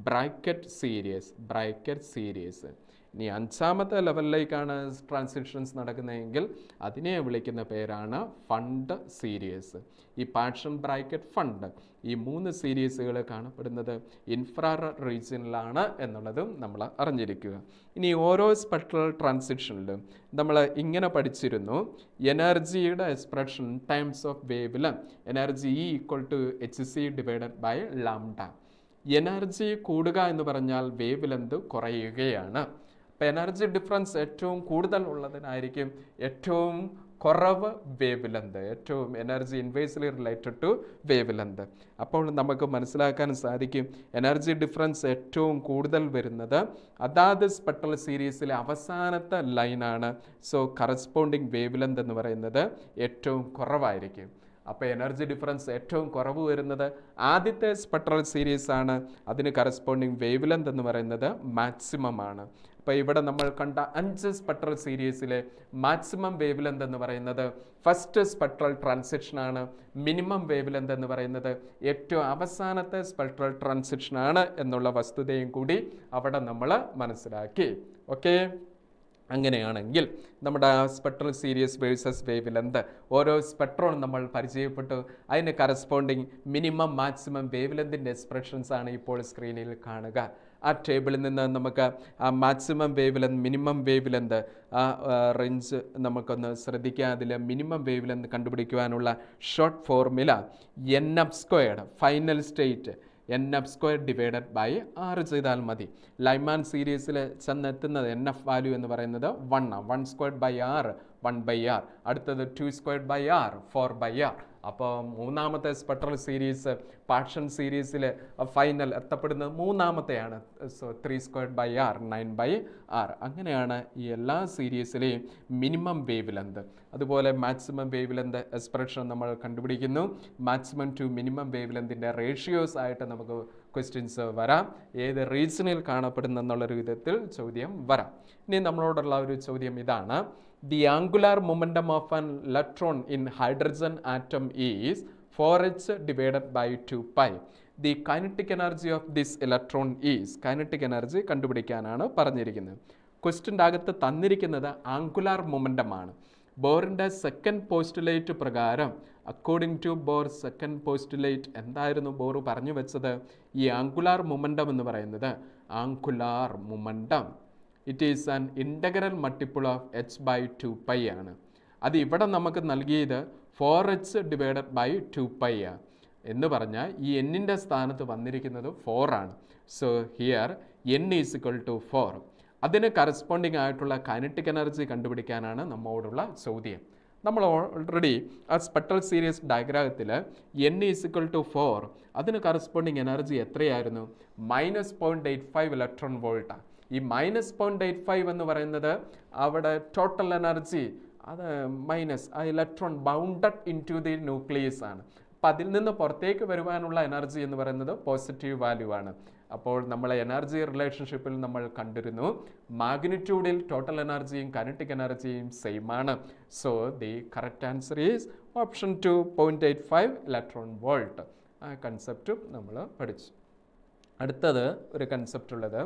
ബ്രൈക്കറ്റ് സീരീസ്. ബ്രൈക്കറ്റ് സീരീസ്. ഇനി അഞ്ചാമത്തെ ലെവലിലേക്കാണ് ട്രാൻസിഷൻസ് നടക്കുന്നതെങ്കിൽ അതിനെ വിളിക്കുന്ന പേരാണ് ഫണ്ട് സീരീസ്. ഈ പാഷൻ, ബ്രൈക്കറ്റ്, ഫണ്ട്, ഈ 3 സീരീസുകൾ കാണപ്പെടുന്നത് ഇൻഫ്രാറെഡ് റീജിയനിലാണ് എന്നുള്ളതും നമ്മൾ അറിഞ്ഞിരിക്കുക. ഇനി ഓരോ സ്പെക്ട്രൽ ട്രാൻസിഷനിലും നമ്മൾ ഇങ്ങനെ പഠിച്ചിരുന്നു, എനർജിയുടെ expression times of wave length, energy E = hc/λ. Energy കൂടുക എന്ന് പറഞ്ഞാൽ വേവ് ലെങ്ത് കുറയുകയാണ്. അപ്പോൾ എനർജി ഡിഫറൻസ് ഏറ്റവും കൂടുതൽ ഉള്ളതിനായിരിക്കും ഏറ്റവും കുറവ് വേവ് ലെങ്ത്, ഏറ്റവും energy inversely related to wave length. അപ്പോൾ നമുക്ക് മനസ്സിലാക്കാൻ സാധിക്കും എനർജി ഡിഫറൻസ് ഏറ്റവും കൂടുതൽ വരുന്നത് അതാത് സ്പെക്ട്രൽ സീരീസിലെ അവസാനത്തെ ലൈനാണ്. സോ കറസ്പോണ്ടിങ് വേവ് ലെങ്ത് എന്ന് പറയുന്നത് ഏറ്റവും കുറവായിരിക്കും. അപ്പോൾ എനർജി ഡിഫറൻസ് ഏറ്റവും കുറവ് വരുന്നത് ആദ്യത്തെ സ്പെക്ട്രൽ സീരീസ് ആണ്. അതിന് കറസ്പോണ്ടിങ് വേവ് ലെങ്ത് എന്ന് പറയുന്നത് മാക്സിമം ആണ്. അപ്പോൾ ഇവിടെ നമ്മൾ കണ്ട 5 സ്പെക്ട്രൽ സീരീസിലെ മാക്സിമം വേവ് ലെങ്ത് എന്ന് പറയുന്നത് ഫസ്റ്റ് സ്പെക്ട്രൽ ട്രാൻസിഷനാണ്. മിനിമം വേവ് ലെങ്ത് എന്ന് പറയുന്നത് ഏറ്റവും അവസാനത്തെ സ്പെക്ട്രൽ ട്രാൻസിഷനാണ് എന്നുള്ള വസ്തുതയും കൂടി അവിടെ നമ്മൾ മനസ്സിലാക്കി. ഓക്കെ, അങ്ങനെയാണെങ്കിൽ നമ്മുടെ spectral series versus wavelength ഓരോ സ്പെക്ട്രോൺ നമ്മൾ പരിചയപ്പെട്ടു. അതിന് കറസ്പോണ്ടിങ് മിനിമം മാക്സിമം വേവ് ലെങ്തിൻ്റെ എക്സ്പ്രഷൻസ് ആണ് ഇപ്പോൾ സ്ക്രീനിൽ കാണുക. ആ ടേബിളിൽ നിന്ന് നമുക്ക് ആ maximum wavelength, minimum wavelength, ആ റേഞ്ച് നമുക്കൊന്ന് ശ്രദ്ധിക്കുക. അതിൽ മിനിമം വേവ് ലെങ്ത് കണ്ടുപിടിക്കുവാനുള്ള short formula NF², final state NF² divided by R ചെയ്താൽ മതി. ലൈമാൻ സീരീസിൽ ചെന്നെത്തുന്നത് NF വാല്യൂ എന്ന് പറയുന്നത് 1 1² R 1/R, അടുത്തത് 2² R 4/R. അപ്പോൾ മൂന്നാമത്തെ സ്പെക്ട്രൽ സീരീസ് പാർഷ്യൻ സീരീസിൽ ഫൈനൽ എത്തപ്പെടുന്നത് മൂന്നാമത്തെയാണ്. So 3² R 9/R. അങ്ങനെയാണ് ഈ എല്ലാ സീരീസിലെയും മിനിമം വേവ് ലെങ്ത്. അതുപോലെ മാക്സിമം വേവ് ലെങ്ത് എക്സ്പ്രഷൻ നമ്മൾ കണ്ടുപിടിക്കുന്നു. മാക്സിമം ടു മിനിമം വേവ് ലെങ്തിൻ്റെ റേഷ്യോസ് ആയിട്ട് നമുക്ക് ക്വസ്റ്റ്യൻസ് വരാം. ഏത് റീജിയനിൽ കാണപ്പെടുന്നെന്നുള്ളൊരു വിധത്തിൽ ചോദ്യം വരാം. ഇനി നമ്മളോടുള്ള ഒരു ചോദ്യം ഇതാണ്: The angular momentum of an electron in hydrogen atom is 4h divided by 2π. The kinetic energy of this electron is. kinetic energy കണ്ടുപിടിക്കാനാണ് പറഞ്ഞിരിക്കുന്നത്. ക്വസ്റ്റ്യൻ്റെ അകത്ത് തന്നിരിക്കുന്നത് ആംഗുലാർ മൊമെൻ്റം ആണ്. ബോറിൻ്റെ സെക്കൻഡ് പോസ്റ്റുലേറ്റ് പ്രകാരം, according to Bohr second postulate, എന്തായിരുന്നു Bohr പറഞ്ഞു വെച്ചത്? ഈ ആംഗുലാർ മൊമെൻ്റം എന്ന് പറയുന്നത് angular momentum it is an integral multiple of h/2π ആണ്. അത് ഇവിടെ നമുക്ക് നൽകിയത് 4h ഡിവൈഡഡ് ബൈ 2π ആണ്. എന്ന് പറഞ്ഞാൽ ഈ എന്നിൻ്റെ സ്ഥാനത്ത് വന്നിരിക്കുന്നത് 4 ആണ്. So here n is equal to 4. അതിന് കറസ്പോണ്ടിങ് ആയിട്ടുള്ള കൈനറ്റിക് എനർജി കണ്ടുപിടിക്കാനാണ് നമ്മോടുള്ള ചോദ്യം. നമ്മൾ ഓൾറെഡി ആ സ്പെക്ട്രൽ സീരീസ് ഡയഗ്രാമത്തിൽ n ഈസ് ഇക്വൽ ടു 4, അതിന് കറസ്പോണ്ടിങ് എനർജി എത്രയായിരുന്നു? -0.85 ഇലക്ട്രോൺ വോൾട്ടാണ്. ഈ -0.85 എന്ന് പറയുന്നത് അവിടെ ടോട്ടൽ എനർജി, അത് മൈനസ് ആ electron bounded in to the nucleus ആണ്. അപ്പം അതിൽ നിന്ന് പുറത്തേക്ക് വരുവാനുള്ള എനർജി എന്ന് പറയുന്നത് പോസിറ്റീവ് വാല്യൂ ആണ്. അപ്പോൾ നമ്മളെ എനർജി റിലേഷൻഷിപ്പിൽ നമ്മൾ കണ്ടിരുന്നു മാഗ്നിറ്റ്യൂഡിൽ ടോട്ടൽ എനർജിയും കൈനറ്റിക് എനർജിയും സെയിം ആണ്. So the correct answer is option 2 0.85 electron volt. ആ കൺസെപ്റ്റും നമ്മൾ പഠിച്ചു. അടുത്തത് ഒരു കൺസെപ്റ്റ് ഉള്ളത്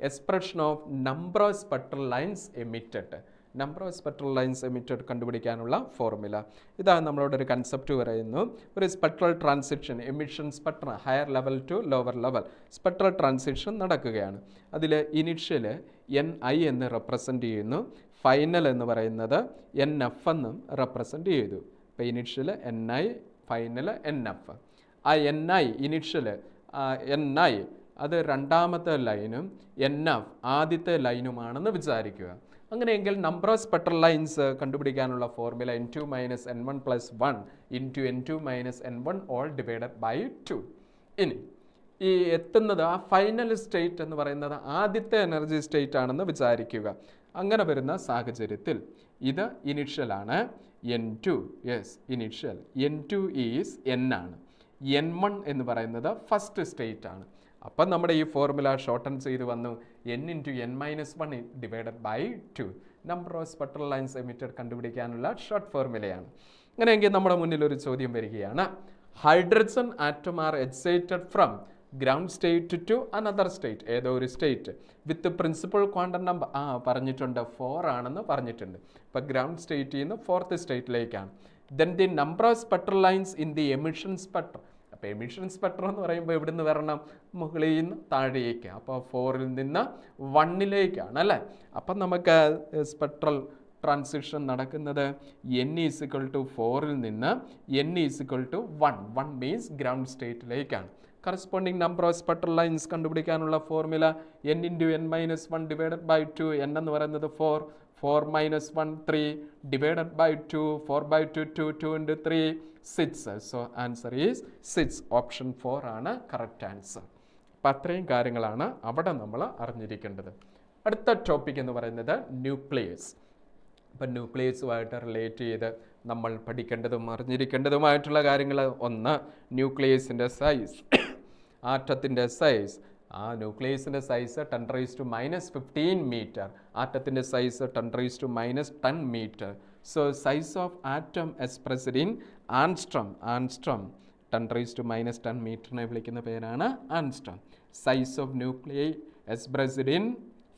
expression of number of spectral lines emitted. Number of spectral lines emitted കണ്ടുപിടിക്കാനുള്ള ഫോർമുല ഇതാണ്. നമ്മളോട് ഒരു കൺസെപ്റ്റ് പറയുന്നു. ഒരു spectral transition, emission Spectra higher level two lower level spectral transition നടക്കുകയാണ്. അതിൽ ഇനിഷ്യൽ NI എന്ന് റെപ്രസെൻ്റ് ചെയ്യുന്നു, ഫൈനൽ എന്ന് പറയുന്നത് NF എന്നും റെപ്രസെൻ്റ് ചെയ്തു. ഇപ്പോൾ ഇനിഷ്യൽ NI, ഫൈനൽ NF. ആ NI ഇനിഷ്യൽ NI അത് രണ്ടാമത്തെ ലൈനും NF ആദ്യത്തെ ലൈനുമാണെന്ന് വിചാരിക്കുക. അങ്ങനെയെങ്കിൽ നമ്പർ ഓഫ് സ്പെക്ട്രൽ ലൈൻസ് കണ്ടുപിടിക്കാനുള്ള formula N2 - N1 + 1 × N2 - N1 all divided by 2. ഇനി ഈ എത്തുന്നത് ആ ഫൈനൽ സ്റ്റേറ്റ് എന്ന് പറയുന്നത് ആദ്യത്തെ എനർജി സ്റ്റേറ്റ് ആണെന്ന് വിചാരിക്കുക. അങ്ങനെ വരുന്ന സാഹചര്യത്തിൽ ഇത് ഇനിഷ്യലാണ് N2. Yes, initial N2 is N ആണ്. N1 എന്ന് പറയുന്നത് ഫസ്റ്റ് സ്റ്റേറ്റ് ആണ്. അപ്പം നമ്മുടെ ഈ ഫോർമുല ഷോർട്ടൺ ചെയ്ത് വന്നു n × n-1 divided by 2. Number of spectral lines emitted കണ്ടുപിടിക്കാനുള്ള ഷോർട്ട് ഫോർമുലയാണ്. അങ്ങനെയെങ്കിൽ നമ്മുടെ മുന്നിൽ ഒരു ചോദ്യം വരികയാണ്: hydrogen atom are excited from ground state to another state, ഏതോ ഒരു state with principal quantum number പറഞ്ഞിട്ടുണ്ട് 4 ആണെന്ന് പറഞ്ഞിട്ടുണ്ട്. ഇപ്പോൾ ഗ്രൗണ്ട് സ്റ്റേറ്റിൽ നിന്ന് 4th സ്റ്റേറ്റിലേക്കാണ്. Then the number of spectral lines in the emission spectrum. അപ്പോൾ എമിഷൻ സ്പെക്ട്രം എന്ന് പറയുമ്പോൾ എവിടെ നിന്ന് വരണം? മുകളിൽ നിന്ന് താഴേക്ക്. അപ്പോൾ 4ൽ നിന്ന് 1ലേക്കാണ് അല്ലേ? അപ്പം നമുക്ക് സ്പെക്ട്രൽ ട്രാൻസിഷൻ നടക്കുന്നത് n ഈസ് ഇക്വൽ ടു 4ൽ നിന്ന് n is equal to 1. 1 means ground സ്റ്റേറ്റിലേക്കാണ്. Corresponding number of spectral lines കണ്ടുപിടിക്കാനുള്ള formula n × n-1 divided by 2. n എന്ന് പറയുന്നത് 4, 4 - 1 3 divided by 2, 4/2 2, 2 × 3 6. So answer is 6. Option 4 ആണ് കറക്റ്റ് ആൻസർ. അപ്പം അത്രയും കാര്യങ്ങളാണ് അവിടെ നമ്മൾ അറിഞ്ഞിരിക്കേണ്ടത്. അടുത്ത ടോപ്പിക് എന്ന് പറയുന്നത് ന്യൂക്ലിയസ്. അപ്പം ന്യൂക്ലിയസുമായിട്ട് റിലേറ്റ് ചെയ്ത് നമ്മൾ പഠിക്കേണ്ടതും അറിഞ്ഞിരിക്കേണ്ടതുമായിട്ടുള്ള കാര്യങ്ങൾ. ഒന്ന്, ന്യൂക്ലിയസിൻ്റെ സൈസ്, ആറ്റത്തിൻ്റെ സൈസ്. ആ ന്യൂക്ലിയസിൻ്റെ സൈസ് 10⁻⁻15 മീറ്റർ, ആറ്റത്തിൻ്റെ size 10⁻⁻10 metre. So size of atom expressed in angstrom. 10⁻10 മീറ്ററിനെ വിളിക്കുന്ന പേരാണ് angstrom. Size of nuclei expressed in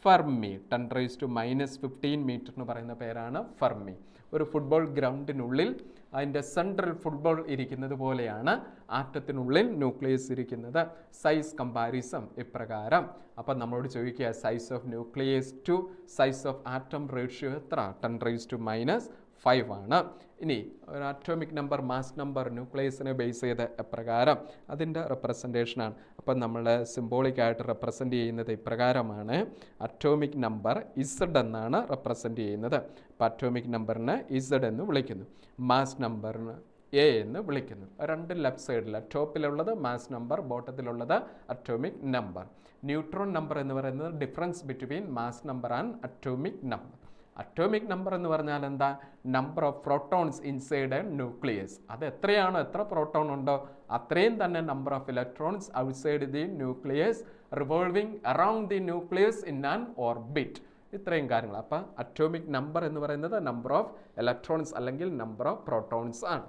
fermi. 10⁻⁻15 metre എന്ന് പറയുന്ന പേരാണ് ഫെർമി. ഒരു ഫുട്ബോൾ ഗ്രൗണ്ടിനുള്ളിൽ അതിൻ്റെ സെൻട്രൽ ഫുട്ബോൾ ഇരിക്കുന്നത് പോലെയാണ് ആറ്റത്തിനുള്ളിൽ ന്യൂക്ലിയസ് ഇരിക്കുന്നത്. സൈസ് കമ്പാരിസം ഇപ്രകാരം. അപ്പം നമ്മളോട് ചോദിക്കുക size of nucleus to size of atom ratio എത്ര? 10⁻5 ആണ്. ഇനി ഒരു അറ്റോമിക് നമ്പർ, മാസ് നമ്പർ ന്യൂക്ലിയസിനെ ബേസ് ചെയ്ത് എപ്രകാരം, അതിൻ്റെ റെപ്രസെൻറ്റേഷനാണ്. അപ്പം നമ്മൾ സിംബോളിക്കായിട്ട് റെപ്രസെൻ്റ് ചെയ്യുന്നത് ഇപ്രകാരമാണ്. അറ്റോമിക് നമ്പർ ഇസഡ് എന്നാണ് റെപ്രസെൻ്റ് ചെയ്യുന്നത്. അപ്പം അറ്റോമിക് നമ്പറിനെ ഇസഡ് എന്ന് വിളിക്കുന്നു, മാസ് നമ്പറിന് എ എന്ന് വിളിക്കുന്നു. രണ്ട് ലെഫ്റ്റ് സൈഡിൽ ടോപ്പിലുള്ളത് മാസ് നമ്പർ, ബോട്ടത്തിലുള്ളത് അറ്റോമിക് നമ്പർ. ന്യൂട്രോൺ നമ്പർ എന്ന് പറയുന്നത് difference between mass number and atomic number. Atomic number എന്ന് പറഞ്ഞാൽ എന്താ? Number of protons inside a nucleus. അത് എത്രയാണോ, എത്ര പ്രോട്ടോൺ ഉണ്ടോ അത്രയും തന്നെ number of electrons outside the nucleus revolving around the nucleus in an orbit. ഇത്രയും കാര്യങ്ങൾ. അപ്പം അറ്റോമിക് നമ്പർ എന്ന് പറയുന്നത് നമ്പർ ഓഫ് ഇലക്ട്രോൺസ് അല്ലെങ്കിൽ നമ്പർ ഓഫ് പ്രോട്ടോൺസ് ആണ്.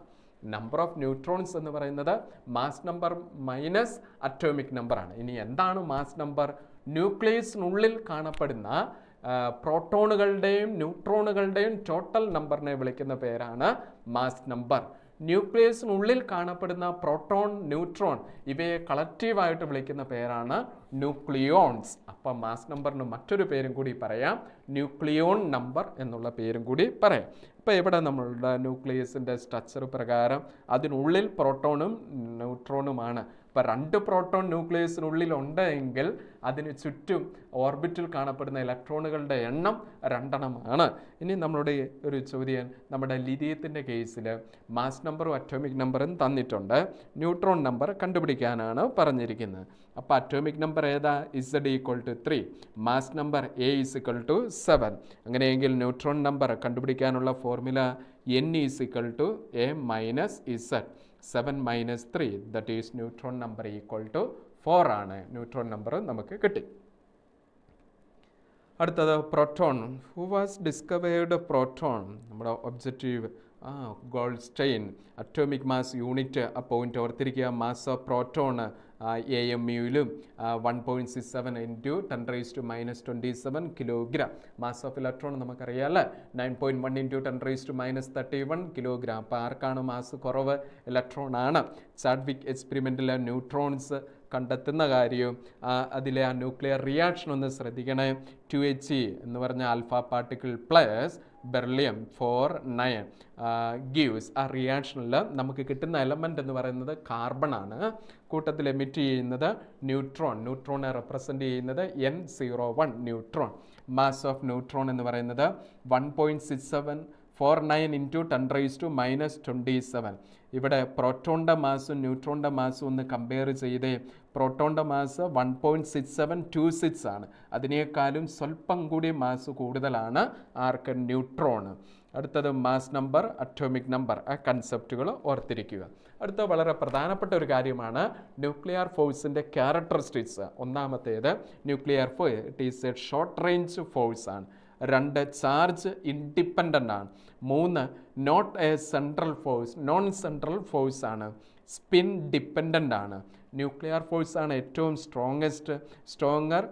നമ്പർ ഓഫ് ന്യൂട്രോൺസ് എന്ന് പറയുന്നത് mass number minus atomic number ആണ്. ഇനി എന്താണ് മാസ് നമ്പർ? ന്യൂക്ലിയസിനുള്ളിൽ കാണപ്പെടുന്ന പ്രോട്ടോണുകളുടെയും ന്യൂട്രോണുകളുടെയും ടോട്ടൽ നമ്പറിനെ വിളിക്കുന്ന പേരാണ് മാസ് നമ്പർ. ന്യൂക്ലിയസിനുള്ളിൽ കാണപ്പെടുന്ന പ്രോട്ടോൺ, ന്യൂട്രോൺ ഇവയെ കളക്റ്റീവായിട്ട് വിളിക്കുന്ന പേരാണ് ന്യൂക്ലിയോൺസ്. അപ്പം മാസ് നമ്പറിന് മറ്റൊരു പേരും കൂടി പറയാം, ന്യൂക്ലിയോൺ നമ്പർ എന്നുള്ള പേരും കൂടി പറയാം. ഇപ്പോൾ ഇവിടെ നമ്മളുടെ ന്യൂക്ലിയസിൻ്റെ സ്ട്രക്ചർ പ്രകാരം അതിനുള്ളിൽ പ്രോട്ടോണും ന്യൂട്രോണുമാണ്. ഇപ്പോൾ 2 പ്രോട്ടോൺ ന്യൂക്ലിയസിനുള്ളിൽ ഉണ്ടെങ്കിൽ അതിന് ചുറ്റും ഓർബിറ്റിൽ കാണപ്പെടുന്ന ഇലക്ട്രോണുകളുടെ എണ്ണം 2 ഇനി നമ്മളുടെ ഒരു ചോദ്യം, നമ്മുടെ ലിഥിയത്തിൻ്റെ കേസിൽ മാസ് നമ്പറും അറ്റോമിക് നമ്പറും തന്നിട്ടുണ്ട്, ന്യൂട്രോൺ നമ്പർ കണ്ടുപിടിക്കാനാണ് പറഞ്ഞിരിക്കുന്നത്. അപ്പോൾ അറ്റോമിക് നമ്പർ ഏതാ? Z=3, mass number A = 7. അങ്ങനെയെങ്കിൽ ന്യൂട്രോൺ നമ്പർ കണ്ടുപിടിക്കാനുള്ള formula N = A - Z. 7 - 3 that is neutron number = 4 ആണ്. ന്യൂട്രോൺ നമ്പർ നമുക്ക് കിട്ടി. അടുത്തത് proton. Who was discovered proton? നമ്മുടെ objective Goldstein. Atomic mass unit point ഓർത്തിരിക്കുക. മാസ് ഓഫ് പ്രോട്ടോൺ AMUയിലും 1.67 × 10⁻⁻27 കിലോഗ്രാം. മാസ് ഓഫ് ഇലക്ട്രോൺ നമുക്കറിയാമല്ലേ, 9.1 × 10⁻31 കിലോഗ്രാം. അപ്പോൾ ആർക്കാണ് മാസ് കുറവ്? ഇലക്ട്രോൺ ആണ്. ചാഡ്വിക് എക്സ്പെരിമെൻറ്റിലെ ന്യൂട്രോൺസ് കണ്ടെത്തുന്ന കാര്യവും അതിലെ ആ ന്യൂക്ലിയർ റിയാക്ഷൻ ഒന്ന് ശ്രദ്ധിക്കണേ. 2He എന്ന് പറഞ്ഞ alpha particle plus beryllium 4 gives. ആ റിയാക്ഷനിൽ നമുക്ക് കിട്ടുന്ന എലമെൻ്റ് എന്ന് പറയുന്നത് കാർബൺ ആണ്. കൂട്ടത്തിൽ എമിറ്റ് ചെയ്യുന്നത് ന്യൂട്രോൺ. ന്യൂട്രോണെ റെപ്രസെൻ്റ് ചെയ്യുന്നത് N01 neutron. Mass of neutron എന്ന് പറയുന്നത് 1.6749 × 10⁻⁻27. ഇവിടെ പ്രോട്ടോണിൻ്റെ മാസും ന്യൂട്രോണിൻ്റെ മാസും ഒന്ന് കമ്പയർ ചെയ്തേ. പ്രോട്ടോണിൻ്റെ മാസ് 1.6726 ആണ്. അതിനേക്കാളും സ്വല്പം കൂടി മാസ് കൂടുതലാണ് ആർക്ക്? ന്യൂട്രോൺ. അടുത്തത് മാസ് നമ്പർ, അറ്റോമിക് നമ്പർ. ആ കൺസെപ്റ്റുകൾ ഓർത്തിരിക്കുക. അടുത്ത വളരെ പ്രധാനപ്പെട്ട ഒരു കാര്യമാണ് ന്യൂക്ലിയർ ഫോഴ്സിൻ്റെ ക്യാരക്ടറിസ്റ്റിക്സ്. ഒന്നാമത്തേത് nuclear force it is a short range force ആണ്. 2 ചാർജ് ഇൻഡിപെൻഡൻ്റ് ആണ്. 3 not a central force, non central force ആണ്. സ്പിൻ ഡിപ്പെൻഡൻ്റ് ആണ്. ന്യൂക്ലിയർ ഫോഴ്സ് ആണ് ഏറ്റവും stronger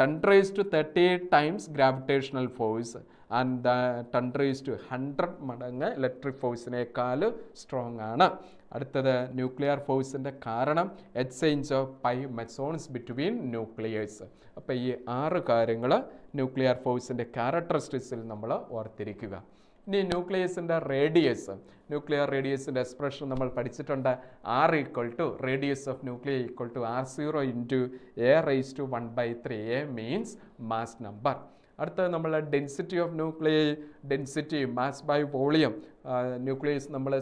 10⁻30 times gravitational force and 10⁻100 മടങ്ങ് ഇലക്ട്രിക് ഫോഴ്സിനേക്കാൾ സ്ട്രോങ് ആണ്. അടുത്തത് ന്യൂക്ലിയർ ഫോഴ്സിൻ്റെ കാരണം exchange of pi mesons between nucleases. അപ്പോൾ ഈ 6 കാര്യങ്ങൾ ന്യൂക്ലിയർ ഫോഴ്സിൻ്റെ ക്യാരക്ടറിസ്റ്റിക്സിൽ നമ്മൾ ഓർത്തിരിക്കുക. ഇനി ന്യൂക്ലിയസിൻ്റെ റേഡിയസ്, ന്യൂക്ലിയർ റേഡിയസിൻ്റെ എക്സ്പ്രഷൻ നമ്മൾ പഠിച്ചിട്ടുണ്ട്. R = radius of nuclear R0 × A⁻1/3. A means mass number. അടുത്തത് നമ്മൾ density of nuclear, density mass by volume. Nucleus നമ്മൾ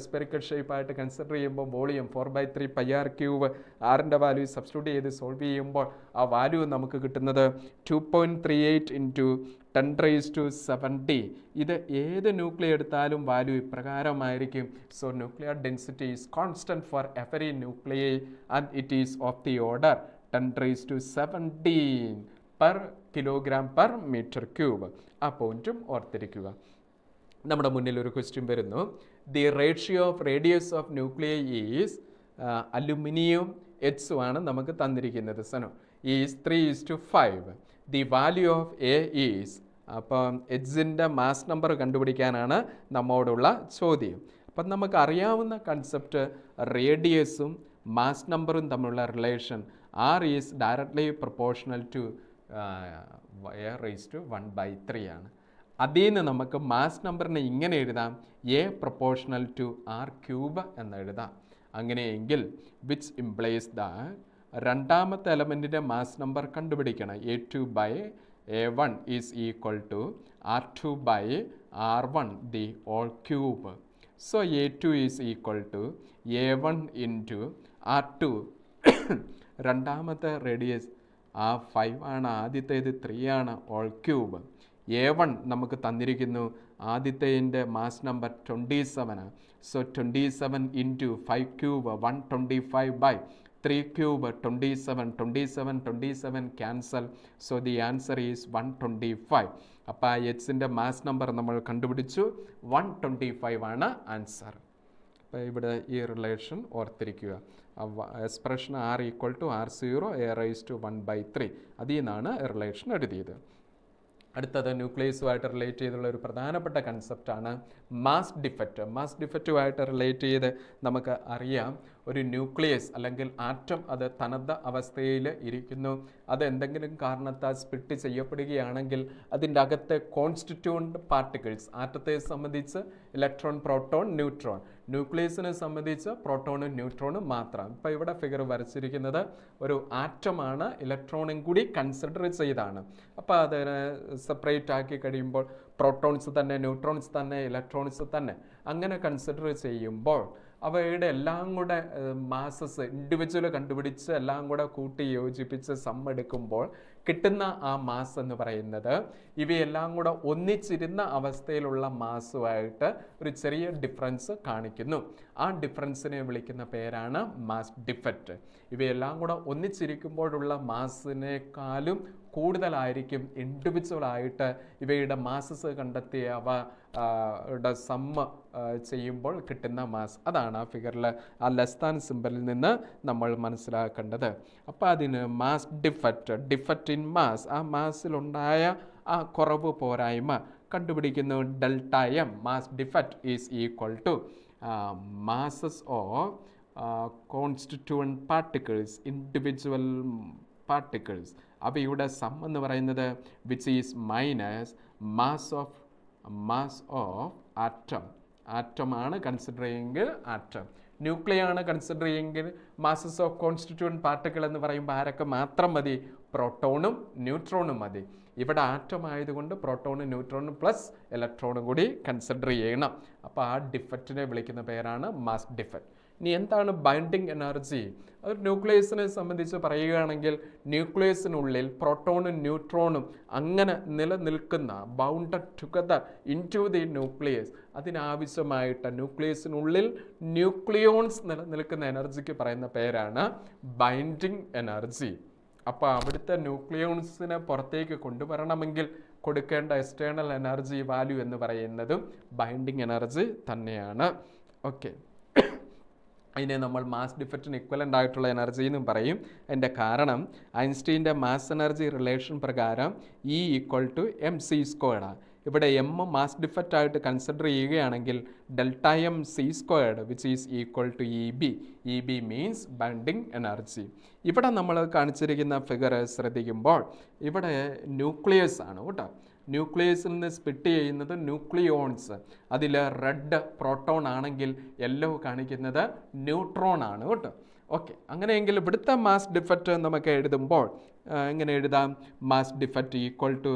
സ്പെറിക്കൽ ഷേപ്പായിട്ട് കൺസിഡർ ചെയ്യുമ്പോൾ വോളിയം 4/3 πr3. ആറിൻ്റെ വാല്യൂ സബ്സ്റ്റിറ്റ്യൂട്ട് ചെയ്ത് സോൾവ് ചെയ്യുമ്പോൾ ആ വാല്യൂ നമുക്ക് കിട്ടുന്നത് 2.38 × 10⁻⁷. ഇത് ഏത് ന്യൂക്ലിയർ എടുത്താലും വാല്യൂ ഇപ്രകാരമായിരിക്കും. So nuclear density is constant for every nuclei and it is of the order 10⁻17 per kilogram per metre cube. ആ പോയിന്റും ഓർത്തിരിക്കുക. നമ്മുടെ മുന്നിൽ ഒരു ക്വസ്റ്റ്യൻ വരുന്നു. The ratio of radius of nuclei is aluminium H ആണ് നമുക്ക് തന്നിരിക്കുന്നത്. സനോ is 3:5. The value of A is, അപ്പം എച്ചിൻ്റെ മാസ് നമ്പർ കണ്ടുപിടിക്കാനാണ് നമ്മോടുള്ള ചോദ്യം. അപ്പം നമുക്ക് അറിയാവുന്ന കൺസെപ്റ്റ് റേഡിയസും മാസ് നമ്പറും തമ്മിലുള്ള relation R is directly proportional to A raise to 1/3 ആണ്. അതിൽ നിന്ന് നമുക്ക് മാസ് നമ്പറിനെ ഇങ്ങനെ എഴുതാം, A proportional to R cube എന്ന് എഴുതാം. അങ്ങനെയെങ്കിൽ വിച്ച് ഇംപ്ലൈസ് ദ രണ്ടാമത്തെ എലമെൻറ്റിൻ്റെ മാസ് നമ്പർ കണ്ടുപിടിക്കണം. A2/A1 is equal to R2/R1 the whole cube. So A2 is equal to A1 into R2. രണ്ടാമത്തെ റേഡിയസ് ആ 5 ആണ്, ആദ്യത്തേത് 3 ആണ്, ഓൾ ക്യൂബ്. A1 നമുക്ക് തന്നിരിക്കുന്നു, ആദ്യത്തേതിൻ്റെ mass number 27. So 27 into 5 cube 125/3 cube 27. 27 cancel. So the answer is 125. അപ്പോൾ ആ എച്ചിൻ്റെ മാസ് നമ്പർ നമ്മൾ കണ്ടുപിടിച്ചു, 125 ആണ് ആൻസർ. അപ്പോൾ ഇവിടെ ഈ റിലേഷൻ ഓർത്തിരിക്കുക. Expression R equal to R0 A⁻1/3 അതിൽ നിന്നാണ് റിലേഷൻ എഴുതിയത്. അടുത്തത് ന്യൂക്ലിയസുമായിട്ട് റിലേറ്റ് ചെയ്തുള്ള ഒരു പ്രധാനപ്പെട്ട കൺസെപ്റ്റാണ് മാസ് ഡിഫക്റ്റ്. മാസ് ഡിഫക്റ്റുമായിട്ട് റിലേറ്റ് ചെയ്ത് നമുക്ക് അറിയാം, ഒരു ന്യൂക്ലിയസ് അല്ലെങ്കിൽ ആറ്റം അത് തനത അവസ്ഥയിൽ ഇരിക്കുന്നു. അത് എന്തെങ്കിലും കാരണത്താൽ സ്പ്ലിറ്റ് ചെയ്യപ്പെടുകയാണെങ്കിൽ അതിൻ്റെ അകത്തെ കോൺസ്റ്റിറ്റ്യൂവൻ്റ് പാർട്ടിക്കിൾസ്, ആറ്റത്തെ സംബന്ധിച്ച് ഇലക്ട്രോൺ, പ്രോട്ടോൺ, ന്യൂട്രോൺ, ന്യൂക്ലിയസിനെ സംബന്ധിച്ച് പ്രോട്ടോണും ന്യൂട്രോണും മാത്രം. ഇപ്പോൾ ഇവിടെ ഫിഗർ വരച്ചിരിക്കുന്നത് ഒരു ആറ്റമാണ്, ഇലക്ട്രോണും കൂടി കൺസിഡർ ചെയ്താണ്. അപ്പോൾ അതിനെ സെപ്പറേറ്റ് ആക്കി കഴിയുമ്പോൾ പ്രോട്ടോൺസ് തന്നെ, ന്യൂട്രോൺസ് തന്നെ, ഇലക്ട്രോൺസ് തന്നെ അങ്ങനെ കൺസിഡർ ചെയ്യുമ്പോൾ അവയുടെ എല്ലാം കൂടെ മാസസ് ഇൻഡിവിജ്വൽ കണ്ടുപിടിച്ച് എല്ലാം കൂടെ കൂട്ടി യോജിപ്പിച്ച് സം എടുക്കുമ്പോൾ കിട്ടുന്ന ആ മാസ് എന്ന് പറയുന്നത് ഇവയെല്ലാം കൂടെ ഒന്നിച്ചിരുന്ന അവസ്ഥയിലുള്ള മാസുമായിട്ട് ഒരു ചെറിയ ഡിഫറൻസ് കാണിക്കുന്നു. ആ ഡിഫറൻസിനെ വിളിക്കുന്ന പേരാണ് മാസ് ഡിഫക്റ്റ്. ഇവയെല്ലാം കൂടെ ഒന്നിച്ചിരിക്കുമ്പോഴുള്ള മാസിനേക്കാളും കൂടുതലായിരിക്കും ഇൻഡിവിജ്വലായിട്ട് ഇവയുടെ മാസസ് കണ്ടെത്തി അവയുടെ സമ്മ് ചെയ്യുമ്പോൾ കിട്ടുന്ന മാസ്. അതാണ് ആ ഫിഗറിൽ ആ ലെസ് സിമ്പലിൽ നിന്ന് നമ്മൾ മനസ്സിലാക്കേണ്ടത്. അപ്പോൾ അതിന് മാസ് ഡിഫക്റ്റ് ഇൻ മാസ്, ആ മാസിലുണ്ടായ ആ കുറവ് പോരായ്മ കണ്ടുപിടിക്കുന്നു. ΔM mass defect is equal to masses of constituent particles, individual particles. അവയുടെ സം എന്ന് പറയുന്നത് which is minus mass of atom ആണ് കൺസിഡർ ചെയ്യുമെങ്കിൽ ആറ്റം. ന്യൂക്ലിയാണ് കൺസിഡർ ചെയ്യുമെങ്കിൽ മാസസ് ഓഫ് കോൺസ്റ്റിറ്റ്യൂവൻ്റ് പാർട്ടിക്കിൾ എന്ന് പറയുമ്പോൾ ആരൊക്കെ മാത്രം മതി? പ്രോട്ടോണും ന്യൂട്രോണും മതി. ഇവിടെ ആറ്റം ആയതുകൊണ്ട് പ്രോട്ടോണും ന്യൂട്രോണും പ്ലസ് ഇലക്ട്രോണും കൂടി കൺസിഡർ ചെയ്യണം. അപ്പോൾ ആ ഡിഫക്റ്റിനെ വിളിക്കുന്ന പേരാണ് മാസ് ഡിഫക്റ്റ്. ഇനി എന്താണ് ബൈൻഡിങ് എനർജി? ഒരു ന്യൂക്ലിയസിനെ സംബന്ധിച്ച് പറയുകയാണെങ്കിൽ ന്യൂക്ലിയസിനുള്ളിൽ പ്രോട്ടോണും ന്യൂട്രോണും അങ്ങനെ നിലനിൽക്കുന്ന, bounded together in to the nucleus, അതിനാവശ്യമായിട്ട് ന്യൂക്ലിയസിനുള്ളിൽ ന്യൂക്ലിയോൺസ് നിലനിൽക്കുന്ന എനർജിക്ക് പറയുന്ന പേരാണ് ബൈൻഡിങ് എനർജി. അപ്പോൾ അവിടുത്തെ ന്യൂക്ലിയോൺസിനെ പുറത്തേക്ക് കൊണ്ടുവരണമെങ്കിൽ കൊടുക്കേണ്ട എക്സ്റ്റേണൽ എനർജി വാല്യൂ എന്ന് പറയുന്നതും ബൈൻഡിങ് എനർജി തന്നെയാണ്. ഓക്കെ, അതിനെ നമ്മൾ മാസ് ഡിഫക്റ്റിന് ഇക്വലൻ്റ് ആയിട്ടുള്ള എനർജി എന്നും പറയും. അതിൻ്റെ കാരണം ഐൻസ്റ്റീൻ്റെ മാസ് എനർജി റിലേഷൻ പ്രകാരം E = mc². ഇവിടെ എം മാസ് ഡിഫക്റ്റ് ആയിട്ട് കൺസിഡർ ചെയ്യുകയാണെങ്കിൽ Δmc² which is equal to EB. EB means binding energy. ഇവിടെ നമ്മൾ കാണിച്ചിരിക്കുന്ന ഫിഗർ ശ്രദ്ധിക്കുമ്പോൾ ഇവിടെ ന്യൂക്ലിയസ് ആണ് കേട്ടോ. ന്യൂക്ലിയസിൽ നിന്ന് സ്പ്ലിറ്റ് ചെയ്യുന്നത് ന്യൂക്ലിയോൺസ്. അതിൽ റെഡ് പ്രോട്ടോൺ ആണെങ്കിൽ യെല്ലോ കാണിക്കുന്നത് ന്യൂട്രോൺ ആണ് കേട്ടോ. ഓക്കെ, അങ്ങനെയെങ്കിൽ ഇവിടുത്തെ മാസ് ഡിഫക്റ്റ് നമുക്ക് എഴുതുമ്പോൾ എങ്ങനെ എഴുതാം? Mass defect equal to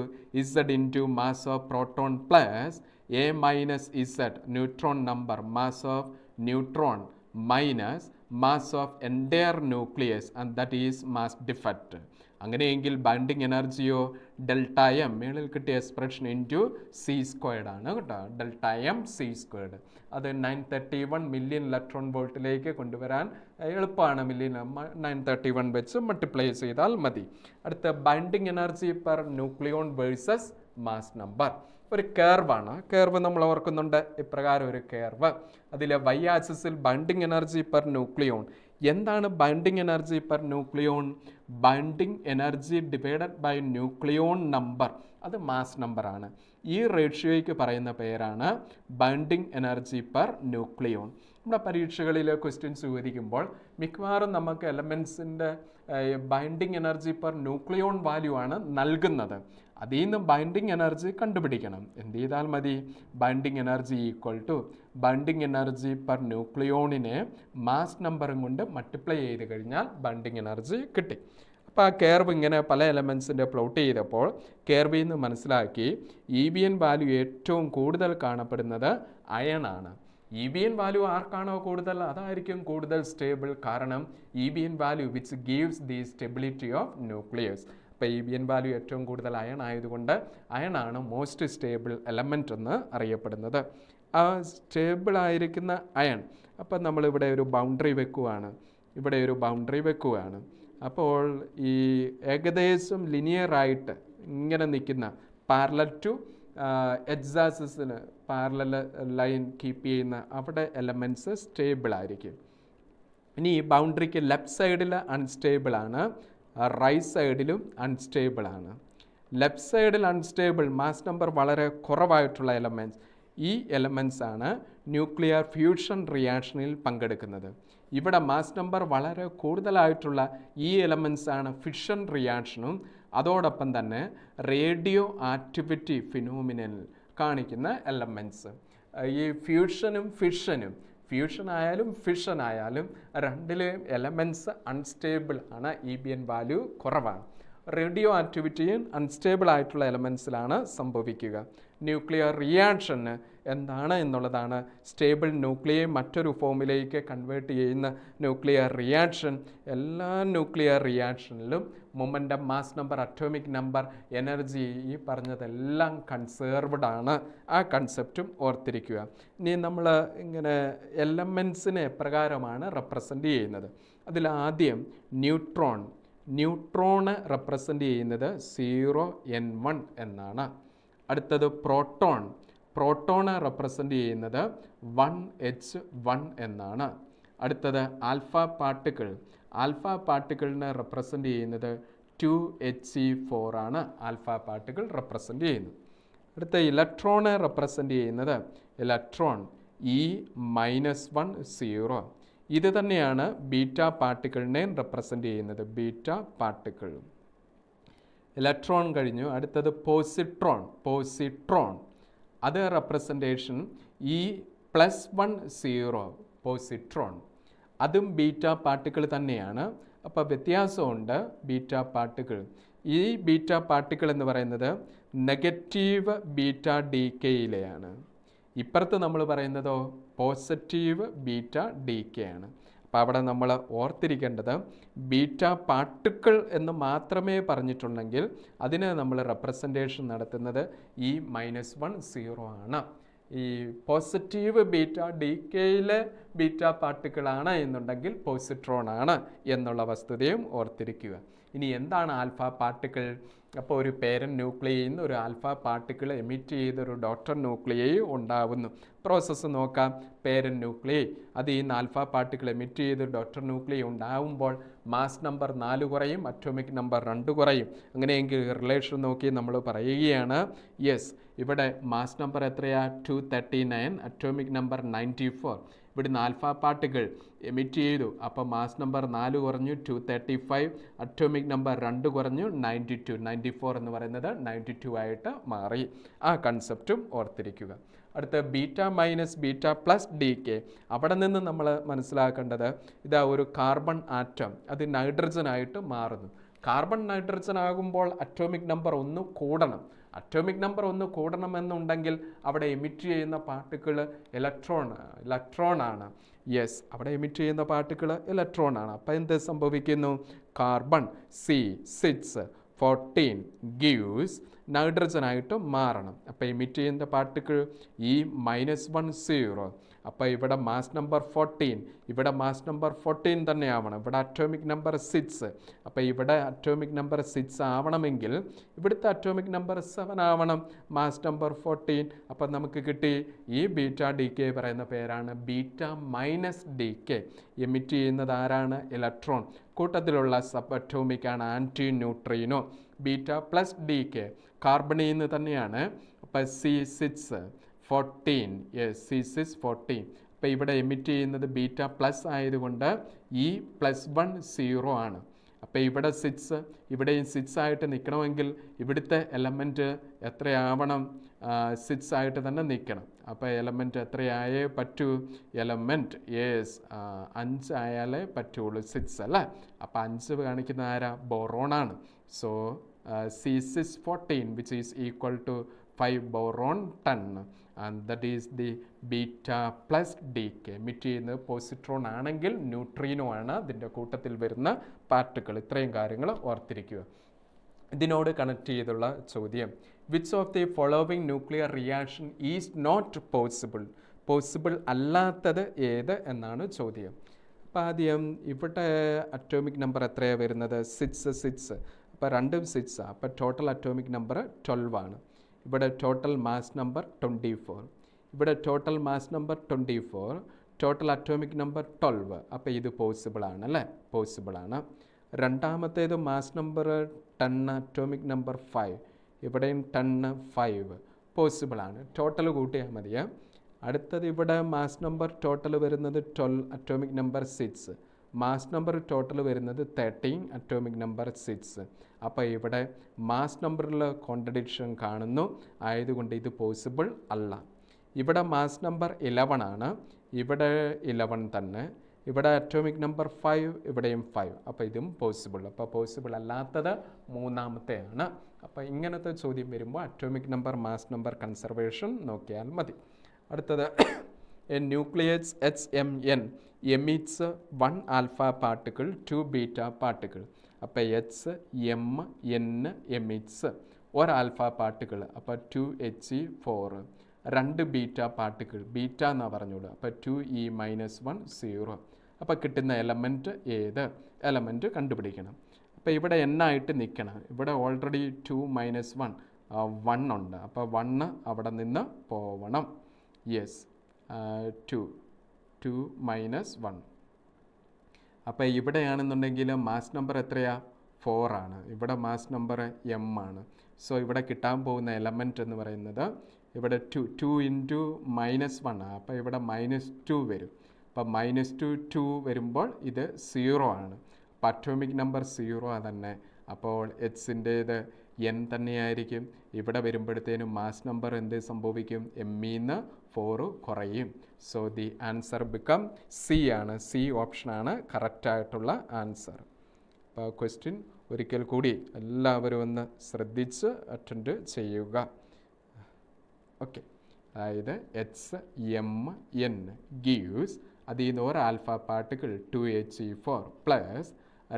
Z into mass of proton plus A - Z neutron number, mass of neutron minus mass of entire nucleus, and that is mass defect. അങ്ങനെയെങ്കിൽ binding എനർജിയോ delta M മേളിൽ കിട്ടിയ expression into C squared ആണ് കേട്ടോ. Delta M C squared അത് 931 million electron വോൾട്ടിലേക്ക് കൊണ്ടുവരാൻ എളുപ്പമാണ്. Million 931 വെച്ച് മൾട്ടിപ്ലൈ ചെയ്താൽ മതി. അടുത്ത binding energy per nucleon versus mass number. ഒരു കർവാണ്. കർവ് നമ്മൾ ഓർക്കുന്നുണ്ട്. ഇപ്രകാരം ഒരു കർവ്. അതിലെ വൈ ആക്സിസിൽ ബൈൻഡിങ് എനർജി പെർ ന്യൂക്ലിയോൺ. എന്താണ് binding energy per nucleon? Binding energy divided by nucleon number, അത് മാസ് നമ്പറാണ്. ഈ റേഷ്യോയ്ക്ക് പറയുന്ന പേരാണ് ബൈൻഡിങ് എനർജി പെർ ന്യൂക്ലിയോൺ. നമ്മുടെ പരീക്ഷകളിൽ ക്വസ്റ്റ്യൻസ് ചോദിക്കുമ്പോൾ മിക്കവാറും നമുക്ക് എലമെൻസിൻ്റെ binding energy per nucleon value ആണ് നൽകുന്നത്. അതിൽ നിന്ന് ബൈൻഡിങ് എനർജി കണ്ടുപിടിക്കണം. എന്ത് ചെയ്താൽ മതി? Binding energy equal to binding energy per ന്യൂക്ലിയോണിനെ മാസ് നമ്പറും കൊണ്ട് മൾട്ടിപ്ലൈ ചെയ്ത് കഴിഞ്ഞാൽ ബൈൻഡിങ് എനർജി കിട്ടി. അപ്പോൾ ആ കർവ് ഇങ്ങനെ പല എലമെൻസിൻ്റെ പ്ലോട്ട് ചെയ്തപ്പോൾ കർവിൽ നിന്ന് മനസ്സിലാക്കി EBN വാല്യൂ ഏറ്റവും കൂടുതൽ കാണപ്പെടുന്നത് അയൺ ആണ്. EBN വാല്യൂ ആർക്കാണോ കൂടുതൽ അതായിരിക്കും കൂടുതൽ സ്റ്റേബിൾ. കാരണം EBN value which gives the stability of nucleus. അപ്പോൾ EBN വാല്യൂ ഏറ്റവും കൂടുതൽ അയൺ ആയതുകൊണ്ട് അയൺ ആണ് മോസ്റ്റ് സ്റ്റേബിൾ എലമെൻ്റ് എന്ന് അറിയപ്പെടുന്നത്. ആ സ്റ്റേബിൾ ആയിരിക്കുന്ന അയൺ, അപ്പം നമ്മളിവിടെ ഒരു ബൗണ്ടറി വെക്കുകയാണ്. അപ്പോൾ ഈ ഏകദേശം ലിനിയറായിട്ട് ഇങ്ങനെ നിൽക്കുന്ന പാരലൽ ടു എക്സാസിന് പാരലൽ ലൈൻ കീപ്പ് ചെയ്യുന്ന അവിടെ എലമെൻറ്റ്സ് സ്റ്റേബിൾ ആയിരിക്കും. ഇനി ഈ ബൗണ്ടറിക്ക് ലെഫ്റ്റ് സൈഡിൽ അൺസ്റ്റേബിൾ ആണ്, റൈറ്റ് സൈഡിലും അൺസ്റ്റേബിൾ ആണ്. ലെഫ്റ്റ് സൈഡിൽ അൺസ്റ്റേബിൾ മാസ് നമ്പർ വളരെ കുറവായിട്ടുള്ള എലമെൻറ്റ്സ്, ഈ എലമെൻറ്റ്സ് ആണ് ന്യൂക്ലിയർ ഫ്യൂഷൻ റിയാക്ഷനിൽ പങ്കെടുക്കുന്നത്. ഇവിടെ മാസ് നമ്പർ വളരെ കൂടുതലായിട്ടുള്ള ഈ എലമെൻറ്റ്സ് ആണ് ഫിഷൻ റിയാക്ഷനും അതോടൊപ്പം തന്നെ റേഡിയോ ആക്ടിവിറ്റി ഫിനോമിനൽ കാണിക്കുന്ന എലമെൻറ്റ്സ്. ഈ ഫ്യൂഷൻ ആയാലും ഫിഷൻ ആയാലും രണ്ടിലെയും എലമെൻറ്റ്സ് അൺസ്റ്റേബിൾ ആണ്. EBN വാല്യൂ കുറവാണ്. റേഡിയോ ആക്ടിവിറ്റിയും അൺസ്റ്റേബിൾ ആയിട്ടുള്ള എലമെൻറ്റ്സിലാണ് സംഭവിക്കുക. ന്യൂക്ലിയർ റിയാക്ഷന് എന്താണ് എന്നുള്ളതാണ് സ്റ്റേബിൾ ന്യൂക്ലിയെ മറ്റൊരു ഫോമിലേക്ക് കൺവേർട്ട് ചെയ്യുന്ന ന്യൂക്ലിയർ റിയാക്ഷൻ. എല്ലാ ന്യൂക്ലിയർ റിയാക്ഷനിലും momentum, mass number, atomic number, energy ഈ പറഞ്ഞതെല്ലാം കൺസേർവ്ഡ് ആണ്. ആ കൺസെപ്റ്റും ഓർത്തിരിക്കുക. ഇനി നമ്മൾ ഇങ്ങനെ എലമെൻസിനെ എപ്രകാരമാണ് റെപ്രസെൻ്റ് ചെയ്യുന്നത്? അതിലാദ്യം ന്യൂട്രോണ് റെപ്രസെൻ്റ് ചെയ്യുന്നത് 0n1 എന്നാണ്. അടുത്തത് പ്രോട്ടോണ് റെപ്രസെൻ്റ് ചെയ്യുന്നത് 1h1 എന്നാണ്. അടുത്തത് ആൽഫ പാർട്ടിക്കിളിനെ റെപ്രസെൻ്റ് ചെയ്യുന്നത് 2He4 ആണ്. ആൽഫ പാർട്ടിക്കിൾ റെപ്രസെൻ്റ് ചെയ്യുന്നത്. അടുത്ത ഇലക്ട്രോണെ റെപ്രസെൻ്റ് ചെയ്യുന്നത് E-10. ഇത് തന്നെയാണ് ബീറ്റ പാർട്ടിക്കിളിനെ റെപ്രസെൻ്റ് ചെയ്യുന്നത്, ബീറ്റ പാർട്ടിക്കിൾ. ഇലക്ട്രോൺ കഴിഞ്ഞു. അടുത്തത് പോസിട്രോൺ. അത് റെപ്രസെൻറ്റേഷൻ E+10 പോസിട്രോൺ. അതും ബീറ്റ പാർട്ടിക്കിൾ തന്നെയാണ്. അപ്പോൾ വ്യത്യാസമുണ്ട് ബീറ്റ പാർട്ടിക്കിൾ. ഈ ബീറ്റ പാർട്ടിക്കിൾ എന്ന് പറയുന്നത് നെഗറ്റീവ് ബീറ്റ DKയിലെയാണ്. ഇപ്പുറത്ത് നമ്മൾ പറയുന്നതോ പോസിറ്റീവ് ബീറ്റ DK ആണ്. അപ്പോൾ അവിടെ നമ്മൾ ഓർത്തിരിക്കേണ്ടത് ബീറ്റ പാർട്ടിക്കിൾ എന്ന് മാത്രമേ പറഞ്ഞിട്ടുണ്ടെങ്കിൽ അതിന് നമ്മൾ റെപ്രസെൻറ്റേഷൻ നടത്തുന്നത് E-10 ആണ്. ഈ പോസിറ്റീവ് ബീറ്റ DKയിലെ ബീറ്റ പാർട്ടിക്കിളാണ് എന്നുണ്ടെങ്കിൽ പോസിട്രോൺ ആണ് എന്നുള്ള വസ്തുതയും ഓർത്തിരിക്കുക. ഇനി എന്താണ് ആൽഫ പാർട്ടിക്കിൾ? അപ്പോൾ ഒരു പേരൻ ന്യൂക്ലിയയിൽ നിന്ന് ഒരു ആൽഫ പാർട്ടിക്കിൾ എമിറ്റ് ചെയ്തൊരു ഡോട്ടർ ന്യൂക്ലിയൈ ഉണ്ടാവുന്നു. പ്രോസസ്സ് നോക്കാം. പേരൻ ന്യൂക്ലിയൈ അതിൽ നിന്ന് ആൽഫ പാർട്ടിക്കിൾ എമിറ്റ് ചെയ്ത് ഡോട്ടർ ന്യൂക്ലിയൈ ഉണ്ടാവുമ്പോൾ മാസ് നമ്പർ 4 കുറയും, അറ്റോമിക് നമ്പർ 2 കുറയും. അങ്ങനെയെങ്കിൽ റിലേഷൻ നോക്കി നമ്മൾ പറയുകയാണ്, യെസ് ഇവിടെ മാസ് നമ്പർ എത്രയാ? 239, അറ്റോമിക് നമ്പർ 94. ഇവിടുന്ന് ആൽഫ പാർട്ടിക്കിൾ എമിറ്റ് ചെയ്തു. അപ്പോൾ മാസ് നമ്പർ 4 കുറഞ്ഞു 235, അറ്റോമിക് നമ്പർ 2 കുറഞ്ഞു 92. 94 എന്ന് പറയുന്നത് 92 ആയിട്ട് മാറി. ആ കൺസെപ്റ്റും ഓർത്തിരിക്കുക. അടുത്ത beta minus beta plus DK. അവിടെ നിന്ന് നമ്മൾ മനസ്സിലാക്കേണ്ടത് ഇതാ ഒരു കാർബൺ ആറ്റം അത് നൈട്രജനായിട്ട് മാറുന്നു. കാർബൺ നൈട്രജൻ ആകുമ്പോൾ അറ്റോമിക് നമ്പർ 1 കൂടണം. അറ്റോമിക് നമ്പർ 1 കൂടണമെന്നുണ്ടെങ്കിൽ അവിടെ എമിറ്റ് ചെയ്യുന്ന പാർട്ടിക്കിൾ ഇലക്ട്രോൺ ആണ്. യെസ്, അവിടെ എമിറ്റ് ചെയ്യുന്ന പാർട്ടിക്കിൾ ഇലക്ട്രോൺ ആണ്. അപ്പോൾ എന്ത് സംഭവിക്കുന്നു? കാർബൺ C614 ഗീവ്സ് നൈട്രജനായിട്ട് മാറണം. അപ്പോൾ എമിറ്റ് ചെയ്യുന്ന പാർട്ടിക്കിൾ E-10. അപ്പോൾ ഇവിടെ മാസ് നമ്പർ 14, ഇവിടെ മാസ് നമ്പർ 14 തന്നെ ആവണം. ഇവിടെ അറ്റോമിക് നമ്പർ 6. അപ്പോൾ ഇവിടെ അറ്റോമിക് നമ്പർ 6 ആവണമെങ്കിൽ ഇവിടുത്തെ അറ്റോമിക് നമ്പർ 7 ആവണം, മാസ് നമ്പർ 14. അപ്പോൾ നമുക്ക് കിട്ടി ഈ ബീറ്റ ഡി കെ പറയുന്ന പേരാണ് beta minus decay. Emit ചെയ്യുന്നത് ആരാണ്? ഇലക്ട്രോൺ. കൂട്ടത്തിലുള്ള സബ് അറ്റോമിക് ആണ് antineutrino. Beta plus decay കാർബണിൽ നിന്ന് തന്നെയാണ്. അപ്പോൾ C614, യെസ് C614. അപ്പോൾ ഇവിടെ എമിറ്റ് ചെയ്യുന്നത് ബീറ്റ പ്ലസ് ആയതുകൊണ്ട് E+1 0 ആണ്. അപ്പോൾ ഇവിടെ 6, ഇവിടെയും 6 ആയിട്ട് നിൽക്കണമെങ്കിൽ ഇവിടുത്തെ എലമെൻറ്റ് എത്രയാവണം? 6 ആയിട്ട് തന്നെ നിൽക്കണം. അപ്പോൾ എലമെൻറ്റ് എത്രയായേ പറ്റൂ? എലമെൻറ്റ് യെസ് 5 ആയാലേ പറ്റുള്ളൂ, 6 അല്ലേ? അപ്പോൾ 5 കാണിക്കുന്ന ആരാ? ബോറോണാണ്. So C614 which is equal to 5 boron 10, and that is the beta plus decay. Emit ചെയ്യുന്നത് പോസിട്രോൺ ആണെങ്കിൽ ന്യൂട്രീനോ ആണ് അതിൻ്റെ കൂട്ടത്തിൽ വരുന്ന പാർട്ടിക്കിൾ. ഇത്രയും കാര്യങ്ങൾ ഓർത്തിരിക്കുക. ഇതിനോട് കണക്ട് ചെയ്തുള്ള ചോദ്യം, which of the following nuclear reaction is not possible അല്ലാത്തത് ഏത് എന്നാണ് ചോദ്യം. അപ്പോൾ ആദ്യം ഇവിടെ അറ്റോമിക് നമ്പർ എത്രയാണ് വരുന്നത്? 6. അപ്പോൾ രണ്ടും 6. അപ്പോൾ ടോട്ടൽ അറ്റോമിക് നമ്പർ 12 ആണ്. ഇവിടെ ടോട്ടൽ മാസ് നമ്പർ 24. ഇവിടെ total mass number 24, total atomic number 12. അപ്പോൾ ഇത് പോസിബിൾ ആണ് അല്ലേ? പോസിബിൾ ആണ്. രണ്ടാമത്തേത് മാസ് നമ്പർ 10, അറ്റോമിക് നമ്പർ 5. ഇവിടെയും 10, 5 പോസിബിൾ ആണ്. ടോട്ടൽ കൂട്ടിയാൽ മതിയാ. അടുത്തത് ഇവിടെ മാസ് നമ്പർ ടോട്ടൽ വരുന്നത് 12, atomic number 6. Mass number total വരുന്നത് 13, അറ്റോമിക് നമ്പർ 6. അപ്പോൾ ഇവിടെ മാസ് നമ്പറിൽ കോൺട്രഡിക്ഷൻ കാണുന്നു, ആയതുകൊണ്ട് ഇത് പോസിബിൾ അല്ല. ഇവിടെ മാസ് നമ്പർ 11 ആണ്, ഇവിടെ 11 തന്നെ. ഇവിടെ അറ്റോമിക് നമ്പർ 5, ഇവിടെയും 5. അപ്പോൾ ഇതും പോസിബിൾ. അപ്പോൾ പോസിബിൾ അല്ലാത്തത് മൂന്നാമത്തെയാണ്. അപ്പോൾ ഇങ്ങനത്തെ ചോദ്യം വരുമ്പോൾ atomic number mass number conservation നോക്കിയാൽ മതി. അടുത്തത്, A nucleus HMN emits 1 alpha particle, 2 beta particle. അപ്പോൾ HMN emits 1 alpha particle, അപ്പോൾ 2He4. 2 ബീറ്റ പാർട്ടിക്കിൾ, ബീറ്റ എന്നാണ് പറഞ്ഞോളൂ. അപ്പോൾ 2E-1 0. അപ്പോൾ കിട്ടുന്ന എലമെൻറ്റ് ഏത്? എലമെൻറ്റ് കണ്ടുപിടിക്കണം. അപ്പോൾ ഇവിടെ ആയിട്ട് നിൽക്കണം. ഇവിടെ ഓൾറെഡി 2 - 1 1 ഉണ്ട്. അപ്പോൾ 1 അവിടെ നിന്ന് പോവണം. യെസ് 2 - 1. അപ്പോൾ ഇവിടെയാണെന്നുണ്ടെങ്കിൽ മാസ് നമ്പർ എത്രയാ? 4 ആണ്. ഇവിടെ മാസ് നമ്പർ M ആണ്. സോ ഇവിടെ കിട്ടാൻ പോകുന്ന എലമെൻറ്റ് എന്ന് പറയുന്നത് ഇവിടെ 2 × -1 ആണ്. അപ്പോൾ ഇവിടെ -2 വരും. അപ്പോൾ -2 വരുമ്പോൾ ഇത് 0 ആണ്. അപ്പോൾ അറ്റോമിക് നമ്പർ 0 തന്നെ. അപ്പോൾ എക്സിൻ്റേത് N തന്നെയായിരിക്കും. ഇവിടെ വരുമ്പോഴത്തേനും മാസ് നമ്പർ എന്ത് സംഭവിക്കും? M-ന്ന് 4 കുറയും. So the answer become C ആണ്. C ഓപ്ഷനാണ് കറക്റ്റായിട്ടുള്ള ആൻസർ. അപ്പോൾ ക്വസ്റ്റ്യൻ ഒരിക്കൽ കൂടി എല്ലാവരും ഒന്ന് ശ്രദ്ധിച്ച് അറ്റൻഡ് ചെയ്യുക. ഓക്കെ, അതായത് HMN ഗീവ്സ്, അതിൽ നിന്ന് ഒരു alpha particle 2He4 plus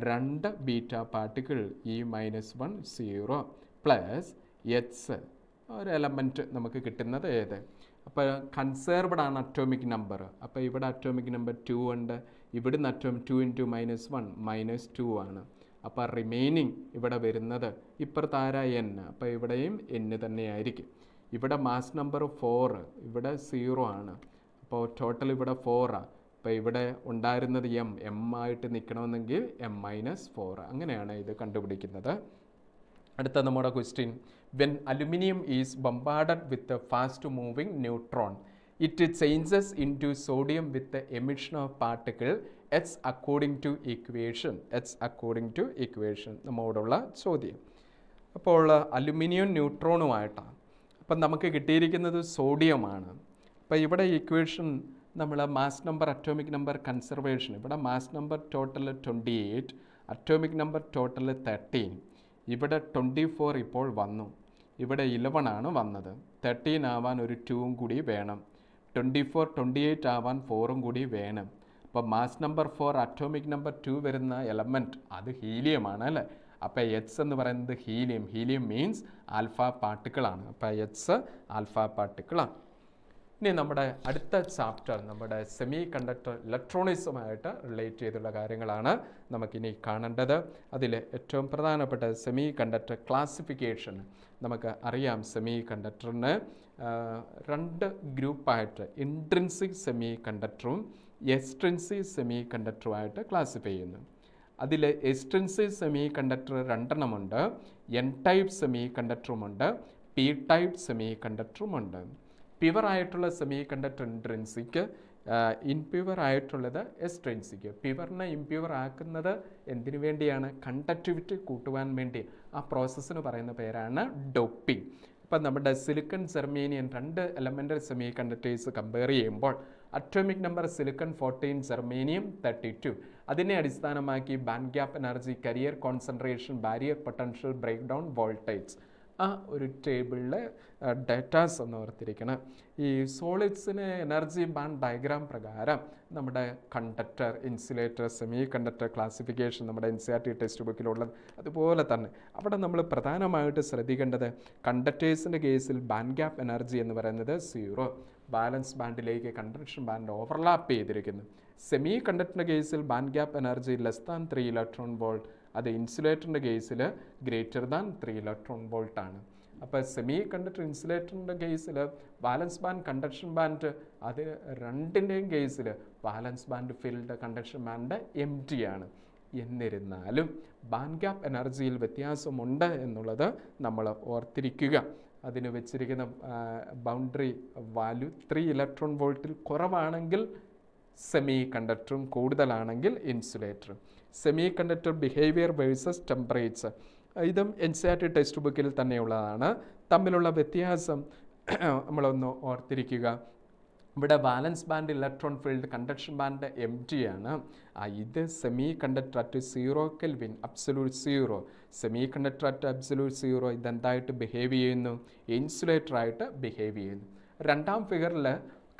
2 beta particle E-1 0 plus H ഒരു എലമെൻറ്റ് നമുക്ക് കിട്ടുന്നത് ഏത്? അപ്പോൾ കൺസേർവ്ഡ് ആണ് അറ്റോമിക് നമ്പർ. അപ്പോൾ ഇവിടെ അറ്റോമിക് നമ്പർ 2 ഉണ്ട്. ഇവിടുന്ന് അറ്റോമിക് 2 × -1 -2 ആണ്. അപ്പോൾ റിമൈനിങ് ഇവിടെ വരുന്നത് ഇപ്പുറത്ത് ആരാ? N. അപ്പോൾ ഇവിടെയും N തന്നെയായിരിക്കും. ഇവിടെ മാസ് നമ്പർ 4, ഇവിടെ 0 ആണ്. അപ്പോൾ ടോട്ടൽ ഇവിടെ 4 ആണ്. അപ്പോൾ ഇവിടെ ഉണ്ടായിരുന്നത് M ആയിട്ട് നിൽക്കണമെന്നെങ്കിൽ M-4. അങ്ങനെയാണ് ഇത് കണ്ടുപിടിക്കുന്നത്. അടുത്ത നമ്മുടെ question, when aluminium is bombarded with a fast moving neutron it changes into sodium with emission of particle H according to equation നമ്മോടുള്ള ചോദ്യം. അപ്പോൾ അലുമിനിയം ന്യൂട്രോണുമായിട്ടാണ്. അപ്പം നമുക്ക് കിട്ടിയിരിക്കുന്നത് സോഡിയമാണ്. അപ്പോൾ ഇവിടെ ഇക്വേഷൻ നമ്മൾ mass number atomic number conservation, ഇവിടെ mass number total 28, atomic number total 13. ഇവിടെ 24 ഇപ്പോൾ വന്നു, ഇവിടെ 11 ആണ് വന്നത്. 13 ആവാൻ ഒരു 2 കൂടി വേണം. 24 28 ആവാൻ 4 കൂടി വേണം. അപ്പോൾ മാസ് നമ്പർ 4 അറ്റോമിക് നമ്പർ 2 വരുന്ന എലമെൻറ്റ് അത് ഹീലിയമാണ് അല്ലേ. അപ്പോൾ എച്ച് എന്ന് പറയുന്നത് ഹീലിയം. ഹീലിയം മീൻസ് ആൽഫ പാർട്ടിക്കിളാണ്. അപ്പോൾ എച്ച് ആൽഫ പാർട്ടിക്കിളാണ്. ഇനി നമ്മുടെ അടുത്ത ചാപ്റ്റർ നമ്മുടെ സെമി കണ്ടക്ടർ ഇലക്ട്രോണിക്സുമായിട്ട് റിലേറ്റ് ചെയ്തുള്ള കാര്യങ്ങളാണ് നമുക്കിനി കാണേണ്ടത്. അതിൽ ഏറ്റവും പ്രധാനപ്പെട്ട സെമി കണ്ടക്ടർ ക്ലാസിഫിക്കേഷൻ. നമുക്ക് അറിയാം സെമി കണ്ടക്ടറിന് 2 ഗ്രൂപ്പായിട്ട് ഇൻട്രിൻസിക് സെമി കണ്ടക്ടറും എക്സ്ട്രിൻസിക് സെമി കണ്ടക്ടറുമായിട്ട് ക്ലാസിഫൈ ചെയ്യുന്നു. അതിൽ എക്സ്ട്രിൻസിക് സെമി കണ്ടക്ടർ 2 എണ്ണമുണ്ട്. എൻ ടൈപ്പ് സെമി കണ്ടക്ടറുമുണ്ട്, പി ടൈപ്പ് സെമി കണ്ടക്ടറുമുണ്ട്. പ്യുവർ ആയിട്ടുള്ള സെമി കണ്ടക്ടർ ഇൻട്രിൻസിക്, ഇൻപ്യുവർ ആയിട്ടുള്ളത് എക്സ്ട്രിൻസിക്. പ്യുവറിനെ ഇംപ്യുവർ ആക്കുന്നത് എന്തിനു വേണ്ടിയാണ്? കണ്ടക്ടിവിറ്റി കൂട്ടുവാൻ വേണ്ടി. ആ പ്രോസസ്സിന് പറയുന്ന പേരാണ് ഡോപ്പിംഗ്. ഇപ്പം നമ്മുടെ silicon germanium 2 elemental semi conductors compare ചെയ്യുമ്പോൾ അറ്റോമിക് നമ്പർ സിലിക്കൺ 14, ജെർമേനിയം 32. അതിനെ അടിസ്ഥാനമാക്കി band gap energy, carrier concentration, barrier potential, break down voltage, ആ ഒരു ടേബിളിൽ ഡേറ്റാസ് ഒന്ന് ഓർത്തിരിക്കണം. ഈ സോളിഡ്സിന് എനർജി ബാൻഡ് ഡയഗ്രാം പ്രകാരം നമ്മുടെ conductor, insulator, semi conductor classification നമ്മുടെ NCERT ടെക്സ്റ്റ് ബുക്കിലുള്ളത് അതുപോലെ തന്നെ അവിടെ നമ്മൾ പ്രധാനമായിട്ട് ശ്രദ്ധിക്കേണ്ടത് കണ്ടക്ടേഴ്സിൻ്റെ കേസിൽ ബാൻഡ് ഗ്യാപ്പ് എനർജി എന്ന് പറയുന്നത് 0. ബാലൻസ് ബാൻഡിലേക്ക് കണ്ടക്ഷൻ ബാൻഡ് ഓവർലാപ്പ് ചെയ്തിരിക്കുന്നു. സെമി കണ്ടക്ടറിൻ്റെ കേസിൽ band gap energy <3 electron volt. അത് ഇൻസുലേറ്ററിൻ്റെ കേസിൽ >3 ഇലക്ട്രോൺ വോൾട്ട് ആണ്. അപ്പോൾ സെമി കണ്ടക്ടർ ഇൻസുലേറ്ററിൻ്റെ കേസിൽ വാലൻസ് ബാൻഡ്, കണ്ടക്ഷൻ ബാൻഡ്, അത് രണ്ടിൻ്റെയും കേസിൽ വാലൻസ് band filled, conduction band empty ആണ്. എന്നിരുന്നാലും ബാൻഡ് ഗ്യാപ്പ് എനർജിയിൽ വ്യത്യാസമുണ്ട് എന്നുള്ളത് നമ്മൾ ഓർത്തിരിക്കുക. അതിന് വെച്ചിരിക്കുന്ന ബൗണ്ടറി വാല്യൂ 3 ഇലക്ട്രോൺ വോൾട്ടിൽ കുറവാണെങ്കിൽ സെമി കണ്ടക്ടറും, കൂടുതലാണെങ്കിൽ ഇൻസുലേറ്ററും. Semiconductor behaviour versus temperature, ഇതും NCERT ടെക്സ്റ്റ് ബുക്കിൽ തന്നെയുള്ളതാണ്. തമ്മിലുള്ള വ്യത്യാസം നമ്മളൊന്ന് ഓർത്തിരിക്കുക. ഇവിടെ valence band electron filled, conduction band empty ആണ്. ഇത് semiconductor at 0 kelvin, absolute 0. Semiconductor at absolute 0 ഇതെന്തായിട്ട് ബിഹേവ് ചെയ്യുന്നു? ഇൻസുലേറ്ററായിട്ട് ബിഹേവ് ചെയ്യുന്നു. രണ്ടാം ഫിഗറിൽ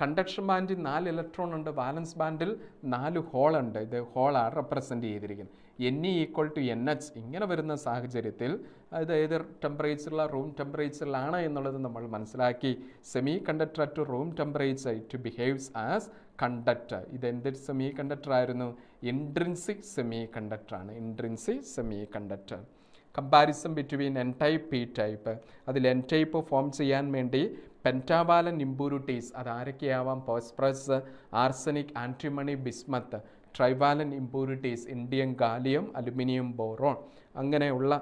കണ്ടക്ഷൻ ബാൻഡിൽ 4 ഇലക്ട്രോൺ ഉണ്ട്, വാലൻസ് ബാൻഡിൽ 4 ഹോൾ ഉണ്ട്. ഇത് ഹോളാണ് റെപ്രസെൻറ്റ് ചെയ്തിരിക്കുന്നത്. Ne = NH. ഇങ്ങനെ വരുന്ന സാഹചര്യത്തിൽ അത് ഏത് ടെമ്പറേച്ചറിലാണ്, റൂം ടെമ്പറേച്ചറിലാണ് എന്നുള്ളത് നമ്മൾ മനസ്സിലാക്കി. Semiconductor at room temperature it behaves as conductor. ഇത് എന്ത് സെമി കണ്ടക്ടർ ആയിരുന്നു? ഇൻട്രിൻസിക് സെമി കണ്ടക്ടർ ആണ്. Intrinsic semiconductor. Comparison between N type, P type. അതിൽ എൻ ടൈപ്പ് ഫോം ചെയ്യാൻ വേണ്ടി പെൻറ്റാവാലൻ ഇംപ്യൂരിറ്റീസ്, അതാരൊക്കെയാവാം? Phosphorus, arsenic, antimony, bismuth. Trivalent impurities, indium gallium, aluminium boron. അങ്ങനെയുള്ള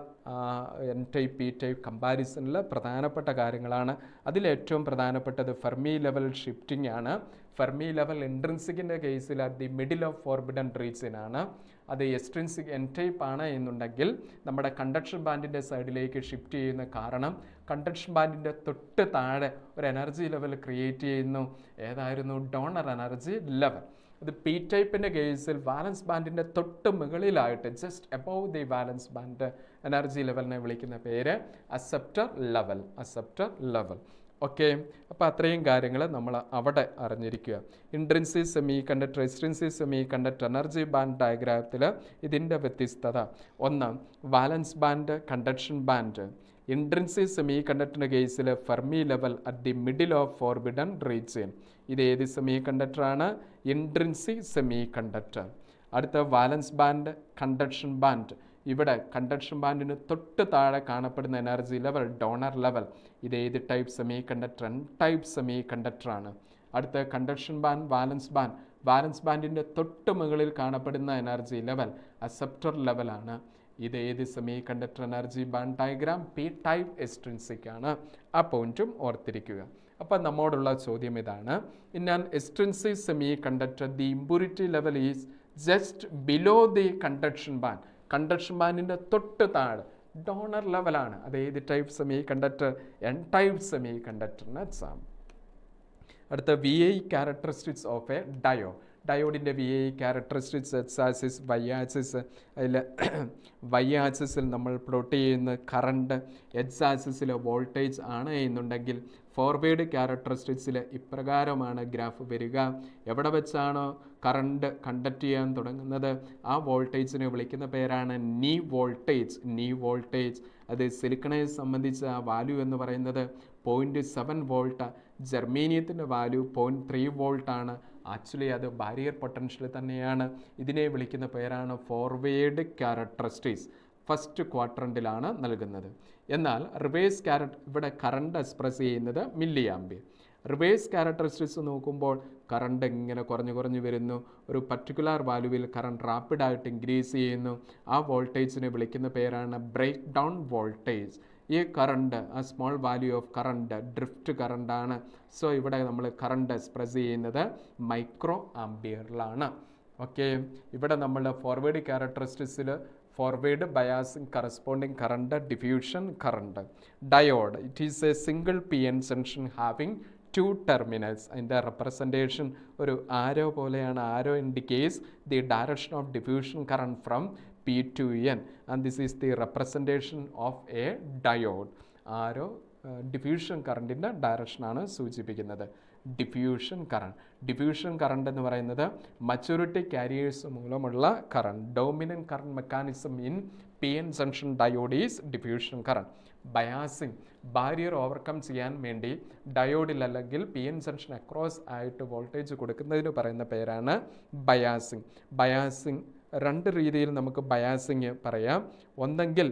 N type, P type കമ്പാരിസണിൽ പ്രധാനപ്പെട്ട കാര്യങ്ങളാണ്. അതിലേറ്റവും പ്രധാനപ്പെട്ടത് ഫെർമി ലെവൽ ഷിഫ്റ്റിംഗ് ആണ്. ഫെർമി ലെവൽ ഇൻട്രിൻസിക്കിൻ്റെ കേസിൽ at the middle of forbidden റീജിയനാണ്. അത് എക്സ്ട്രിൻസിക് എൻ ടൈപ്പ് ആണ് എന്നുണ്ടെങ്കിൽ നമ്മുടെ കണ്ടക്ഷൻ ബാൻഡിൻ്റെ സൈഡിലേക്ക് ഷിഫ്റ്റ് ചെയ്യുന്ന കാരണം കണ്ടക്ഷൻ ബാൻഡിൻ്റെ തൊട്ട് താഴെ ഒരു എനർജി ലെവൽ ക്രിയേറ്റ് ചെയ്യുന്നു. ഏതായിരുന്നു? Donor energy level. ഇത് പി ടൈപ്പിൻ്റെ കേസിൽ വാലൻസ് ബാൻഡിൻ്റെ തൊട്ട് മുകളിലായിട്ട് just above the valence band energy ലെവലിനെ വിളിക്കുന്ന പേര് acceptor level. Acceptor level. Okay, അപ്പോൾ അത്രയും കാര്യങ്ങൾ നമ്മൾ അവിടെ അറിഞ്ഞിരിക്കുക. Intrinsic semiconductor, extrinsic semiconductor energy band ഡയഗ്രാമത്തിൽ ഇതിൻ്റെ വ്യത്യസ്തത. ഒന്ന്, valence band, conduction band. Intrinsic സെമി കണ്ടക്ടറിൻ്റെ കേസിൽ Fermi level at the middle of forbidden region. ഇത് ഏത് സെമി കണ്ടക്ടറാണ്? Intrinsic semi conductor. അടുത്ത വാലൻസ് ബാൻഡ്, കണ്ടക്ഷൻ ബാൻഡ്. ഇവിടെ കണ്ടക്ഷൻ ബാൻഡിന് തൊട്ട് താഴെ കാണപ്പെടുന്ന എനർജി ലെവൽ ഡോണർ ലെവൽ. ഇത് ഏത് type semiconductor? N type സെമി കണ്ടക്ടറാണ്. അടുത്ത conduction band, valence band. Valence ബാൻഡിൻ്റെ തൊട്ട് മുകളിൽ കാണപ്പെടുന്ന എനർജി ലെവൽ അക്സെപ്റ്റർ ലെവലാണ്. ഇത് ഏത് semiconductor energy band diagram? P type extrinsic ആണ്. ആ പോയിന്റും ഓർത്തിരിക്കുക. അപ്പോൾ നമ്മോടുള്ള ചോദ്യം ഇതാണ്. In an extrinsic semiconductor the impurity level is just below the conduction band. Conduction ബാൻഡിൻ്റെ തൊട്ട് താഴെ ഡോണർ ലെവലാണ്. അത് ഏത് type semiconductor? N type സെമി കണ്ടക്ടറിന് എക്സാമ്പിൾ. അടുത്ത VI characteristics of a diode. ഡയോഡിൻ്റെ V I characteristics X axis Y axis. അതിൽ വൈ ആക്സിസിൽ നമ്മൾ പ്ലോട്ട് ചെയ്യുന്ന കറണ്ട്, എക്സ് ആക്സിസിൽ വോൾട്ടേജ് ആണ് എന്നുണ്ടെങ്കിൽ ഫോർവേഡ് ക്യാരക്ടറിസ്റ്റിക്സിൽ ഇപ്രകാരമാണ് ഗ്രാഫ് വരിക. എവിടെ വെച്ചാണോ കറണ്ട് കണ്ടക്ട് ചെയ്യാൻ തുടങ്ങുന്നത് ആ വോൾട്ടേജിനെ വിളിക്കുന്ന പേരാണ് നീ വോൾട്ടേജ്. നീ വോൾട്ടേജ് അത് സിലിക്കണെ സംബന്ധിച്ച് ആ വാല്യൂ എന്ന് പറയുന്നത് 0.7 വോൾട്ട്. ജെർമേനിയത്തിൻ്റെ വാല്യൂ 0.3 വോൾട്ടാണ്. ആക്ച്വലി അത് ബാരിയർ പൊട്ടൻഷ്യൽ തന്നെയാണ്. ഇതിനെ വിളിക്കുന്ന പേരാണ് ഫോർവേഡ് ക്യാരക്ടറിസ്റ്റിക്സ്. ഫസ്റ്റ് ക്വാഡ്രൻറ്റിലാണ് നൽകുന്നത്. എന്നാൽ റിവേഴ്സ് ഇവിടെ കറണ്ട് എക്സ്പ്രസ് ചെയ്യുന്നത് മില്ലി ആംപിയർ. റിവേഴ്സ് ക്യാരക്ടറിസ്റ്റിക്സ് നോക്കുമ്പോൾ കറണ്ട് ഇങ്ങനെ കുറഞ്ഞു വരുന്നു. ഒരു പർട്ടിക്കുലർ വാല്യൂവിൽ കറണ്ട് റാപ്പിഡായിട്ട് ഇൻക്രീസ് ചെയ്യുന്നു. ആ വോൾട്ടേജിനെ വിളിക്കുന്ന പേരാണ് ബ്രേക്ക് ഡൗൺ വോൾട്ടേജ്. ഈ കറണ്ട് ആ small value of current drift കറണ്ടാണ്. സോ ഇവിടെ നമ്മൾ കറണ്ട് എക്സ്പ്രസ് ചെയ്യുന്നത് മൈക്രോ ആംപിയറിലാണ്. ഓക്കെ, ഇവിടെ നമ്മളുടെ ഫോർവേഡ് ക്യാരക്ടറിസ്റ്റിക്സിൽ forward biasing corresponding current, diffusion current. Diode, it is a single PN junction having two terminals. അതിൻ്റെ representation ഒരു arrow പോലെയാണ്. Arrow indicates the direction of diffusion current from P to N, and this is the representation of a diode. Arrow diffusion currentൻ്റെ direction ആണ് സൂചിപ്പിക്കുന്നത്. Diffusion current എന്ന് പറയുന്നത് majority carriers മൂലമുള്ള current. Dominant current mechanism in P N junction diode is diffusion current. Biasing, barrier overcome ചെയ്യാൻ വേണ്ടി ഡയോഡിൽ അല്ലെങ്കിൽ പി എൻ ജംഗ്ഷൻ അക്രോസ് ആയിട്ട് വോൾട്ടേജ് കൊടുക്കുന്നതിന് പറയുന്ന പേരാണ് ബയാസിങ്. ബയാസിങ് രണ്ട് രീതിയിൽ നമുക്ക് ബയാസിങ് പറയാം. ഒന്നെങ്കിൽ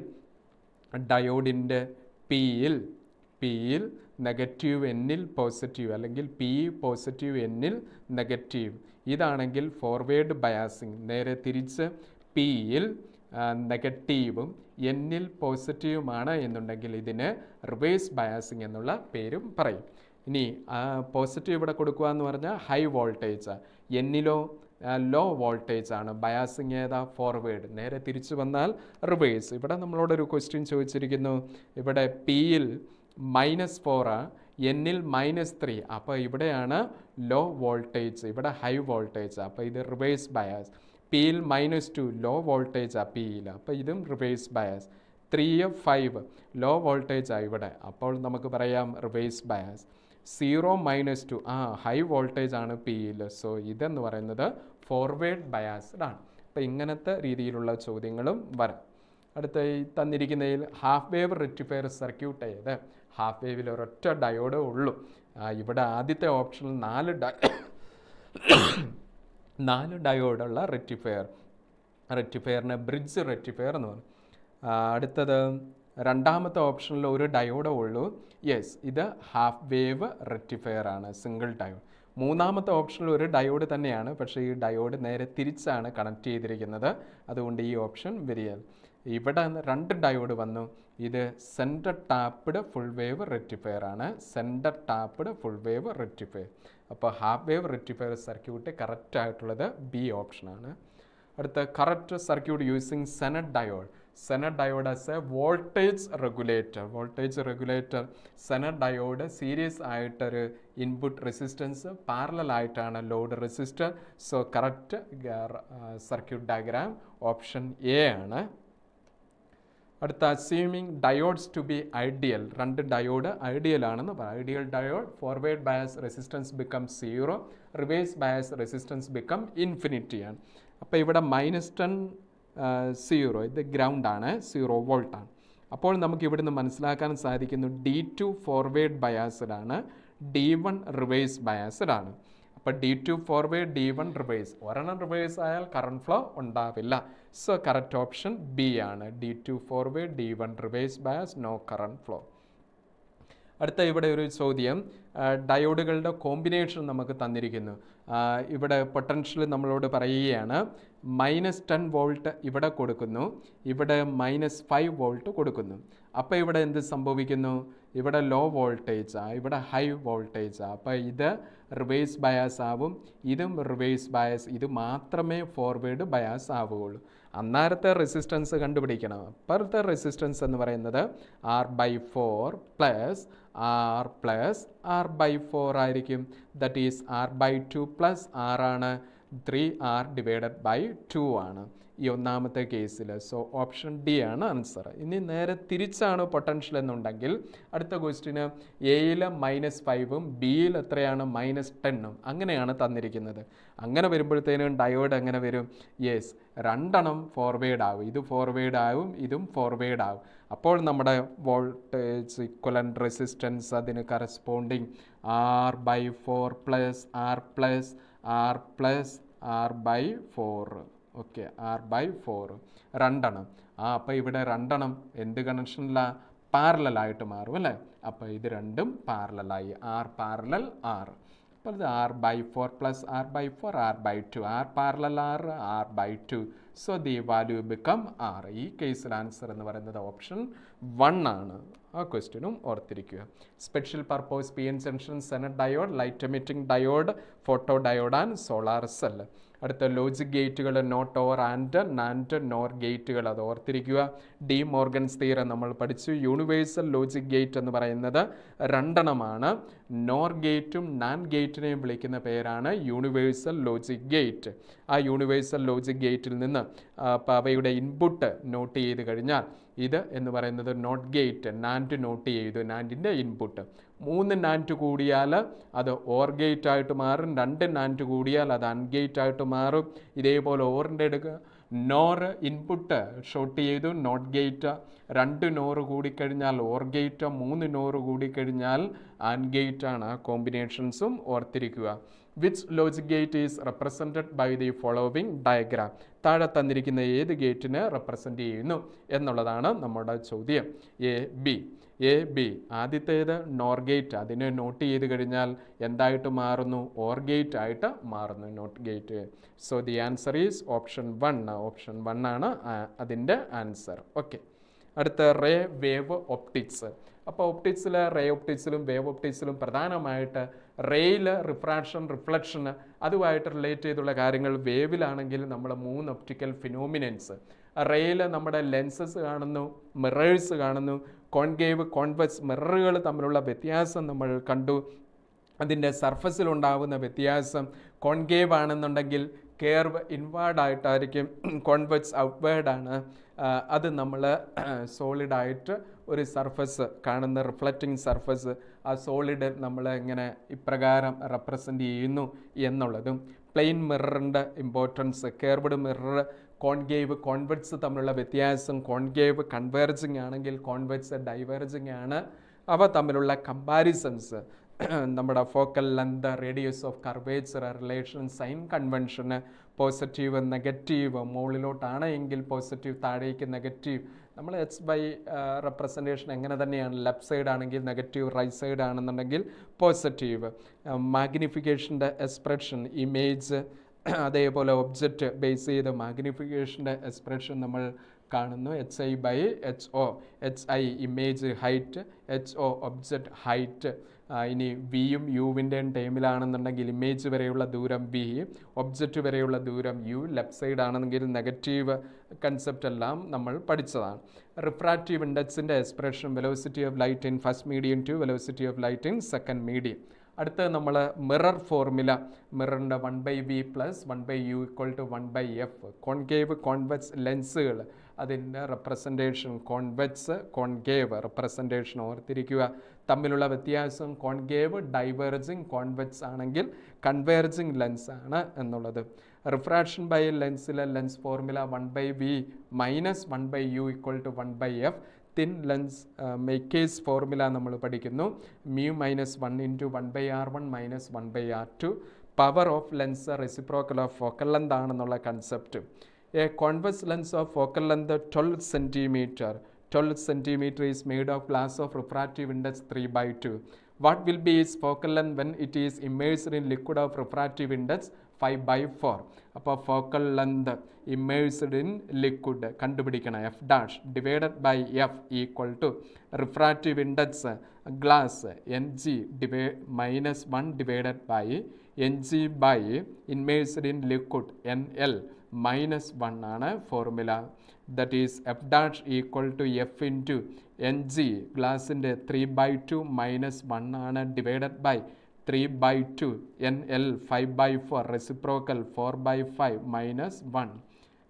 ഡയോഡിൻ്റെ പിയിൽ നെഗറ്റീവ് എന്നിൽ പോസിറ്റീവ്, അല്ലെങ്കിൽ പി പോസിറ്റീവ് എന്നിൽ നെഗറ്റീവ്. ഇതാണെങ്കിൽ ഫോർവേഡ് ബയാസിങ്. നേരെ തിരിച്ച് പിയിൽ നെഗറ്റീവും എന്നിൽ പോസിറ്റീവുമാണ് എന്നുണ്ടെങ്കിൽ ഇതിന് റിവേഴ്സ് ബയാസിങ് എന്നുള്ള പേരും പറയും. ഇനി പോസിറ്റീവ് ഇവിടെ കൊടുക്കുക എന്ന് പറഞ്ഞാൽ ഹൈ വോൾട്ടേജ്, എന്നിലോ ലോ വോൾട്ടേജ് ആണ്. ബയാസിങ് ഏതാ? ഫോർവേഡ്. നേരെ തിരിച്ചു വന്നാൽ റിവേഴ്സ്. ഇവിടെ നമ്മളോടൊരു ക്വസ്റ്റ്യൻ ചോദിച്ചിരിക്കുന്നു. ഇവിടെ പിയിൽ -4, എന്നിൽ -3. അപ്പോൾ ഇവിടെയാണ് ലോ വോൾട്ടേജ്, ഇവിടെ ഹൈ വോൾട്ടേജ്. അപ്പോൾ ഇത് റിവേഴ്സ് ബയാസ്. പിയിൽ -2 ലോ വോൾട്ടേജാണ് പിയിൽ, അപ്പോൾ ഇതും റിവേഴ്സ് ബയാസ്. 3-5 ലോ വോൾട്ടേജാണ് ഇവിടെ, അപ്പോൾ നമുക്ക് പറയാം റിവേഴ്സ് ബയാസ്. 0-2 ഹൈ വോൾട്ടേജ് ആണ് പിയിൽ, സോ ഇതെന്ന് പറയുന്നത് ഫോർവേഡ് ബയാസ്ഡ് ആണ്. അപ്പോൾ ഇങ്ങനത്തെ രീതിയിലുള്ള ചോദ്യങ്ങളും വരാം. അടുത്ത ഈ തന്നിരിക്കുന്നതിൽ ഹാഫ് വേവ് റെക്ടിഫയർ സർക്യൂട്ട് ഏത്? ഹാഫ് വേവിൽ ഒരൊറ്റ ഡയോഡേ ഉള്ളൂ. ഇവിടെ ആദ്യത്തെ ഓപ്ഷനിൽ 4 ഡയോഡുള്ള റെക്ടിഫയറിന് ബ്രിഡ്ജ് റെക്ടിഫയർ എന്ന് പറയും. അടുത്തത് രണ്ടാമത്തെ ഓപ്ഷനിൽ ഒരു ഡയോഡേ ഉള്ളൂ. യെസ്, ഇത് ഹാഫ് വേവ് റെക്ടിഫയർ ആണ്, സിംഗിൾ ഡയോഡ്. മൂന്നാമത്തെ ഓപ്ഷനിൽ ഒരു ഡയോഡ് തന്നെയാണ്, പക്ഷേ ഈ ഡയോഡ് നേരെ തിരിച്ചാണ് കണക്ട് ചെയ്തിരിക്കുന്നത്, അതുകൊണ്ട് ഈ ഓപ്ഷൻ വരികയില്ല. ഇവിടെ 2 ഡയോഡ് വന്നു. ഇത് centre tapped full wave rectifier ആണ്, centre tapped full wave rectifier. അപ്പോൾ half wave rectifier circuit correct ആയിട്ടുള്ളത് ബി ഓപ്ഷനാണ്. അടുത്ത correct circuit using Zener diode. Zener diode as a voltage regulator. Zener diode series ആയിട്ടൊരു input resistance, parallel ആയിട്ടാണ് load resistor. So correct circuit diagram option A ആണ്. അടുത്ത assuming diodes to be ideal. 2 diode ideal ആണെന്ന് പറയാം. Ideal diode forward bias resistance become 0, reverse bias resistance become infinity ആണ്. അപ്പോൾ ഇവിടെ -10 0, ഇത് ഗ്രൗണ്ട് ആണ്, 0 വോൾട്ട് ആണ്. അപ്പോൾ നമുക്ക് ഇവിടുന്ന് മനസ്സിലാക്കാൻ സാധിക്കുന്നു D2 ഫോർവേഡ് ബയാസ്ഡ് ആണ്, D1 റിവേഴ്സ് ബയാസ്ഡ് ആണ്. അപ്പോൾ D2 ഫോർവേഡ്, D1 റിവേഴ്സ്. ഒരെണ്ണം റിവേഴ്സ് ആയാൽ കറണ്ട് ഫ്ലോ ഉണ്ടാവില്ല. സോ കറക്റ്റ് ഓപ്ഷൻ ബി ആണ്. D2 forward, D1 reverse bias, no current flow. അടുത്ത ഇവിടെ ഒരു ചോദ്യം, ഡയോഡുകളുടെ കോമ്പിനേഷൻ നമുക്ക് തന്നിരിക്കുന്നു. ഇവിടെ പൊട്ടൻഷ്യൽ നമ്മളോട് പറയുകയാണ് -10 വോൾട്ട് ഇവിടെ കൊടുക്കുന്നു, ഇവിടെ -5 വോൾട്ട് കൊടുക്കുന്നു. അപ്പോൾ ഇവിടെ എന്ത് സംഭവിക്കുന്നു? ഇവിടെ ലോ വോൾട്ടേജാണ്, ഇവിടെ ഹൈ വോൾട്ടേജാണ്. അപ്പോൾ ഇത് റിവേഴ്സ് ബയാസ് ആവും, ഇതും റിവേഴ്സ് ബയാസ്. ഇത് മാത്രമേ ഫോർവേഡ് ബയാസ് ആവുകയുള്ളൂ. അന്നേരത്തെ റെസിസ്റ്റൻസ് കണ്ടുപിടിക്കണം. അപ്പോഴത്തെ റെസിസ്റ്റൻസ് എന്ന് പറയുന്നത് R/4 പ്ലസ് R+R/4 ആയിരിക്കും. That is R/2 plus R ആണ്. 3r ഡിവൈഡഡ് ബൈ 2 ആണ് ഈ ഒന്നാമത്തെ കേസിൽ. സോ ഓപ്ഷൻ ഡി ആണ് ആൻസർ. ഇനി നേരെ തിരിച്ചാണ് പൊട്ടൻഷ്യൽ എന്നുണ്ടെങ്കിൽ അടുത്ത ക്വസ്റ്റിന് എയിൽ -5ഉം ബിയിൽ എത്രയാണ് -10ഉം അങ്ങനെയാണ് തന്നിരിക്കുന്നത്. അങ്ങനെ വരുമ്പോഴത്തേനും ഡയോഡ് എങ്ങനെ വരും? യെസ്, രണ്ടെണ്ണം ഫോർവേഡ് ആവും. ഇത് ഫോർവേഡ് ആവും, ഇതും ഫോർവേഡ് ആവും. അപ്പോൾ നമ്മുടെ വോൾട്ടേജ് ഇക്വലൻ്റ് റെസിസ്റ്റൻസ് അതിന് corresponding R/4 plus R/4. Okay, R/4 രണ്ടെണ്ണം. അപ്പോൾ ഇവിടെ രണ്ടെണ്ണം എന്ത് കണക്ഷനിലാണ്? പാരലലായിട്ട് മാറും അല്ലേ? അപ്പോൾ ഇത് രണ്ടും പാരലലായി, R പാരലൽ R. അപ്പോൾ ഇത് R/4 plus R/4, R/2, R parallel R/2. So the value become R. ഈ കേസിൽ ആൻസർ എന്ന് പറയുന്നത് ഓപ്ഷൻ 1 ആണ്. ആ ക്വസ്റ്റ്യനും ഓർത്തിരിക്കുക. Special purpose P N junction Zener diode, light emitting diode, photo diode and solar cell. അടുത്ത ലോജിക് ഗേറ്റുകൾ not or and NAND NOR ഗേറ്റുകൾ, അത് ഓർത്തിരിക്കുക. ഡി മോർഗൻസ് തിയറം നമ്മൾ പഠിച്ചു. യൂണിവേഴ്സൽ ലോജിക് ഗേറ്റ് എന്ന് പറയുന്നത് രണ്ടെണ്ണമാണ്. നോർ ഗേറ്റും നാൻ ഗേറ്റിനെയും വിളിക്കുന്ന പേരാണ് യൂണിവേഴ്സൽ ലോജിക് ഗേറ്റ്. ആ യൂണിവേഴ്സൽ ലോജിക് ഗേറ്റിൽ നിന്ന് അവയുടെ ഇൻപുട്ട് നോട്ട് ചെയ്ത് കഴിഞ്ഞാൽ ഇത് എന്ന് പറയുന്നത് നോട്ട് ഗേറ്റ്, നാൻഡ് നോട്ട് ചെയ്തു, നാൻഡിൻ്റെ ഇൻപുട്ട്. 3 നാൻഡ് കൂടിയാൽ അത് ഓർ ഗേറ്റ് ആയിട്ട് മാറും, 2 നാൻഡ് കൂടിയാൽ അത് അൺഗേറ്റ് ആയിട്ട് മാറും. ഇതേപോലെ ഓറിൻ്റെ എടുക്കുക, നോർ ഇൻപുട്ട് ഷോർട്ട് ചെയ്തു, നോട്ട് ഗേറ്റ്. 2 നോറ് കൂടിക്കഴിഞ്ഞാൽ ഓർ ഗേറ്റ്, 3 നോറ് കൂടിക്കഴിഞ്ഞാൽ അൺഗേറ്റ് ആണ്. ആ കോമ്പിനേഷൻസും ഓർത്തിരിക്കുക. Which logic gate is represented by the following diagram? താഴെ തന്നിരിക്കുന്ന ഏത് ഗേറ്റിനെ റെപ്രസെൻ്റ് ചെയ്യുന്നു എന്നുള്ളതാണ് നമ്മുടെ ചോദ്യം. എ ബി ആദ്യത്തേത് നോർ ഗേറ്റ്, അതിനെ നോട്ട് ചെയ്ത് കഴിഞ്ഞാൽ എന്തായിട്ട് മാറുന്നു? ഓർ ഗേറ്റ് ആയിട്ട് മാറുന്നു, not gate. So the answer is option 1. Option 1 ആണ് അതിൻ്റെ ആൻസർ. ഓക്കെ, അടുത്ത റേ വേവ് ഒപ്റ്റിക്സ്. അപ്പോൾ ഒപ്റ്റിക്സിൽ റേ ഒപ്റ്റിക്സിലും വേവ് ഒപ്റ്റിക്സിലും പ്രധാനമായിട്ട് റേയിൽ റിഫ്രാക്ഷൻ, റിഫ്ലക്ഷൻ അതുമായിട്ട് റിലേറ്റ് ചെയ്തുള്ള കാര്യങ്ങൾ. വേവിലാണെങ്കിൽ നമ്മൾ 3 ഒപ്റ്റിക്കൽ ഫിനോമിനൻസ്. റേയിൽ നമ്മുടെ ലെൻസസ് കാണുന്നു, മിറേഴ്സ് കാണുന്നു, കോൺകേവ്, കോൺവെക്സ് മിററുകൾ തമ്മിലുള്ള വ്യത്യാസം നമ്മൾ കണ്ടു. അതിൻ്റെ സർഫസിലുണ്ടാകുന്ന വ്യത്യാസം. കോൺകേവ് ആണെന്നുണ്ടെങ്കിൽ കേർവ് ഇൻവേർഡായിട്ടായിരിക്കും, കോൺവെക്സ് ഔട്ട്വേർഡാണ്. അത് നമ്മൾ സോളിഡായിട്ട് ഒരു സർഫസ് കാണുന്ന റിഫ്ലക്റ്റിംഗ് സർഫസ്, ആ സോളിഡ് നമ്മൾ എങ്ങനെ ഇപ്രകാരം റെപ്രസെൻ്റ് ചെയ്യുന്നു എന്നുള്ളതും. പ്ലെയിൻ മിററിൻ്റെ importance, curved mirror, concave, convex തമ്മിലുള്ള വ്യത്യാസം. കോൺകേവ് കൺവേർജിങ് ആണെങ്കിൽ കോൺവെക്സ് ഡൈവേർജിങ് ആണ്. അവ തമ്മിലുള്ള കമ്പാരിസൺസ്, നമ്മുടെ focal length, radius of curvature, relation, sign കൺവെൻഷന്, പോസിറ്റീവ്, നെഗറ്റീവ്. മുകളിലോട്ടാണ് എങ്കിൽ പോസിറ്റീവ്, താഴേക്ക് നെഗറ്റീവ്. നമ്മൾ H/by റെപ്രസെൻറ്റേഷൻ എങ്ങനെ തന്നെയാണ്. ലെഫ്റ്റ് സൈഡ് ആണെങ്കിൽ നെഗറ്റീവ്, റൈറ്റ് സൈഡ് ആണെന്നുണ്ടെങ്കിൽ പോസിറ്റീവ്. മാഗ്നിഫിക്കേഷൻ്റെ എക്സ്പ്രഷൻ, ഇമേജ്, അതേപോലെ ഒബ്ജക്റ്റ് ബേസ് ചെയ്ത് മാഗ്നിഫിക്കേഷൻ്റെ എക്സ്പ്രഷൻ നമ്മൾ കാണുന്നു. HI/HO. HI image height, HO object height. ഇനി വിയും യുവിൻ്റെയും ടൈമിലാണെന്നുണ്ടെങ്കിൽ ഇമേജ് വരെയുള്ള ദൂരം ബി, ഒബ്ജക്റ്റ് വരെയുള്ള ദൂരം യു. ലെഫ്റ്റ് സൈഡ് ആണെന്നെങ്കിൽ നെഗറ്റീവ്. കൺസെപ്റ്റ് എല്ലാം നമ്മൾ പഠിച്ചതാണ്. റിഫ്രാക്റ്റീവ് ഇൻഡെക്സിൻ്റെ expression, velocity of light in first medium to velocity of light in second medium. അടുത്തത് നമ്മൾ മിറർ ഫോർമുല. മിററിൻ്റെ 1/v plus 1/u = 1/f. Concave, convex ലെൻസുകൾ, അതിൻ്റെ റെപ്രസെൻറ്റേഷൻ കോൺവെക്സ്, കോൺകേവ് റെപ്രസെൻറ്റേഷൻ ഓർത്തിരിക്കുക. തമ്മിലുള്ള വ്യത്യാസം കോൺകേവ് ഡൈവേർജിങ്, കോൺവെക്സ് ആണെങ്കിൽ കൺവേർജിങ് ലെൻസ് ആണ് എന്നുള്ളത്. റിഫ്രാക്ഷൻ ബൈ ലെൻസിലെ lens formula 1/v minus 1/u = 1/f. Thin lens makers formula നമ്മൾ പഠിക്കുന്നു. μ - 1 × 1/r1 - 1/r2. Power of lens reciprocal of focal length ആണെന്നുള്ള concept. A convex lens of focal length 12 cm. 12 cm is made of glass of refractive index 3/2. What will be its focal length when it is immersed in liquid of refractive index 5/4? അപ്പോൾ focal length immersed in liquid കണ്ടുപിടിക്കണം. F' divided by F = refractive index glass Ng -1 divided by Ng by immersed in liquid NL -1 ആണ് formula. That is F' = F × Ng ഗ്ലാസിൻ്റെ 3/2 - 1 ആണ് divided by 3/2 NL 5/4 reciprocal 4/5 -1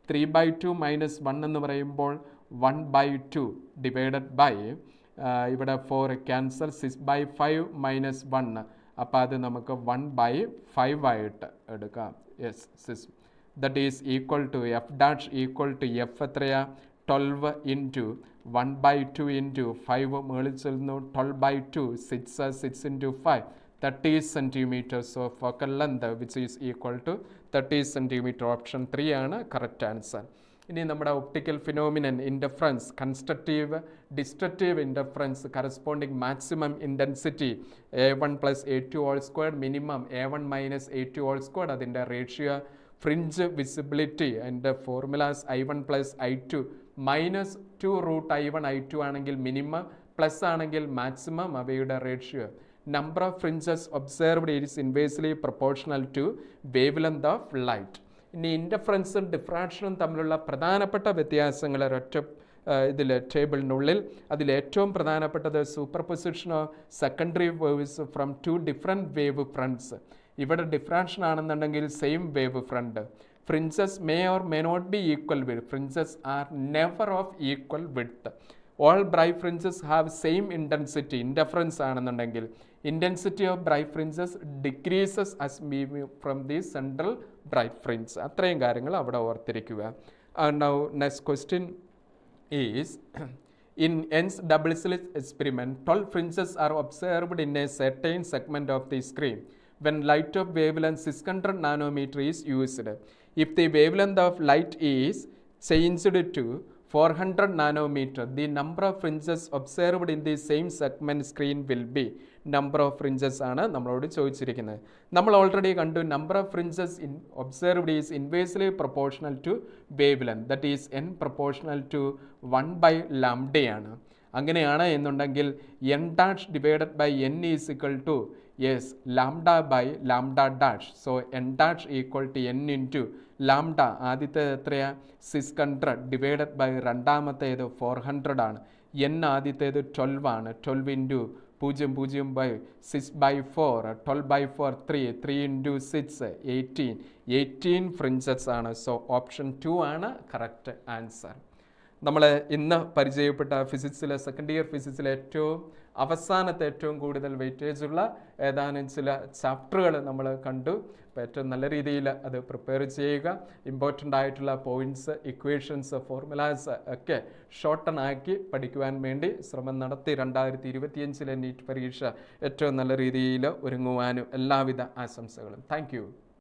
3/2 -1 എന്ന് പറയുമ്പോൾ 1/2 divided by ഇവിടെ 4 cancel 6/5 -1 അപ്പോൾ അത് നമുക്ക് 1/5 ആയിട്ട് എടുക്കാം. Yes 6 that is equal to F dash equal to F എത്രയാ 12 ഇൻറ്റു 1/2 ഇൻറ്റു 5 മുകളിൽ ചെല്ലുന്നു 12/2 6 into 5 30 centimeters of focal length which is equal to 30 centimeter. Option 3 ആണ് കറക്റ്റ് ആൻസർ. ഇനി നമ്മുടെ optical phenomenon interference constructive destructive interference corresponding maximum intensity A1 + A2 whole squared minimum A1 - A2 whole squared അതിൻ്റെ ratio fringe visibility അതിൻ്റെ formulas I1 + I2 -2√I1 I2 ആണെങ്കിൽ minimum plus ആണെങ്കിൽ maximum അവയുടെ ratio number of fringes observed is inversely proportional to wavelength of light. ഇനി ഇൻഡഫറൻസും ഡിഫ്രാക്ഷനും തമ്മിലുള്ള പ്രധാനപ്പെട്ട വ്യത്യാസങ്ങൾ ഒരൊറ്റ ഇതിൽ ടേബിളിനുള്ളിൽ അതിലേറ്റവും പ്രധാനപ്പെട്ടത് superposition of secondary waves from 2 different wave fronts. ഇവിടെ ഡിഫ്രാക്ഷൻ ആണെന്നുണ്ടെങ്കിൽ same wave front. Fringes may or may not be equal width. Fringes are never of equal width. All bright fringes have same intensity. Interference ആണെന്നുണ്ടെങ്കിൽ intensity of bright fringes decreases as beam from the central bright fringe. അത്രയും കാര്യങ്ങൾ അവിടെ ഓർത്തിരിക്കുക. Now next question is in Young's double slit experiment 12 fringes are observed in a certain segment of the screen when light of wavelength 600 nanometer is used. If the wavelength of light is changed to 400 nanometer, the number of fringes observed in the same segment screen will be. Number of fringes ആണ് നമ്മളോട് ചോദിച്ചിരിക്കുന്നത്. നമ്മൾ already കണ്ടു number of fringes observed is inversely proportional to wave length that is n proportional to 1/λ ആണ്. അങ്ങനെയാണ് എന്നുണ്ടെങ്കിൽ n dash divided by n is equal to yes λ/λ dash. So n dash equal to n into lambda. ആദ്യത്തേത് എത്രയാ 600 divided by രണ്ടാമത്തേത് 400 ആണ്. n ആദ്യത്തേത് 12 ആണ്. 12 into 0.6/4 12/4 3 into 6 18 fringes ആണ്. സോ ഓപ്ഷൻ 2 ആണ് കറക്റ്റ് ആൻസർ. നമ്മൾ ഇന്ന് പരിചയപ്പെട്ട ഫിസിക്സിലെ സെക്കൻഡ് ഇയർ ഫിസിക്സിലെ അവസാനത്തെ ഏറ്റവും കൂടുതൽ വെയിറ്റേജ് ഉള്ള ഏതാനും ചില ചാപ്റ്ററുകൾ നമ്മൾ കണ്ടു. അപ്പോൾ ഏറ്റവും നല്ല രീതിയിൽ അത് പ്രിപ്പയർ ചെയ്യുക. ഇമ്പോർട്ടൻ്റ് ആയിട്ടുള്ള പോയിൻറ്റ്സ് ഇക്വേഷൻസ് ഫോർമുലാസ് ഒക്കെ ഷോർട്ടൺ ആക്കി പഠിക്കുവാൻ വേണ്ടി ശ്രമം നടത്തി 2025 നീറ്റ് പരീക്ഷ ഏറ്റവും നല്ല രീതിയിൽ ഒരുങ്ങുവാനും എല്ലാവിധ ആശംസകളും. Thank you.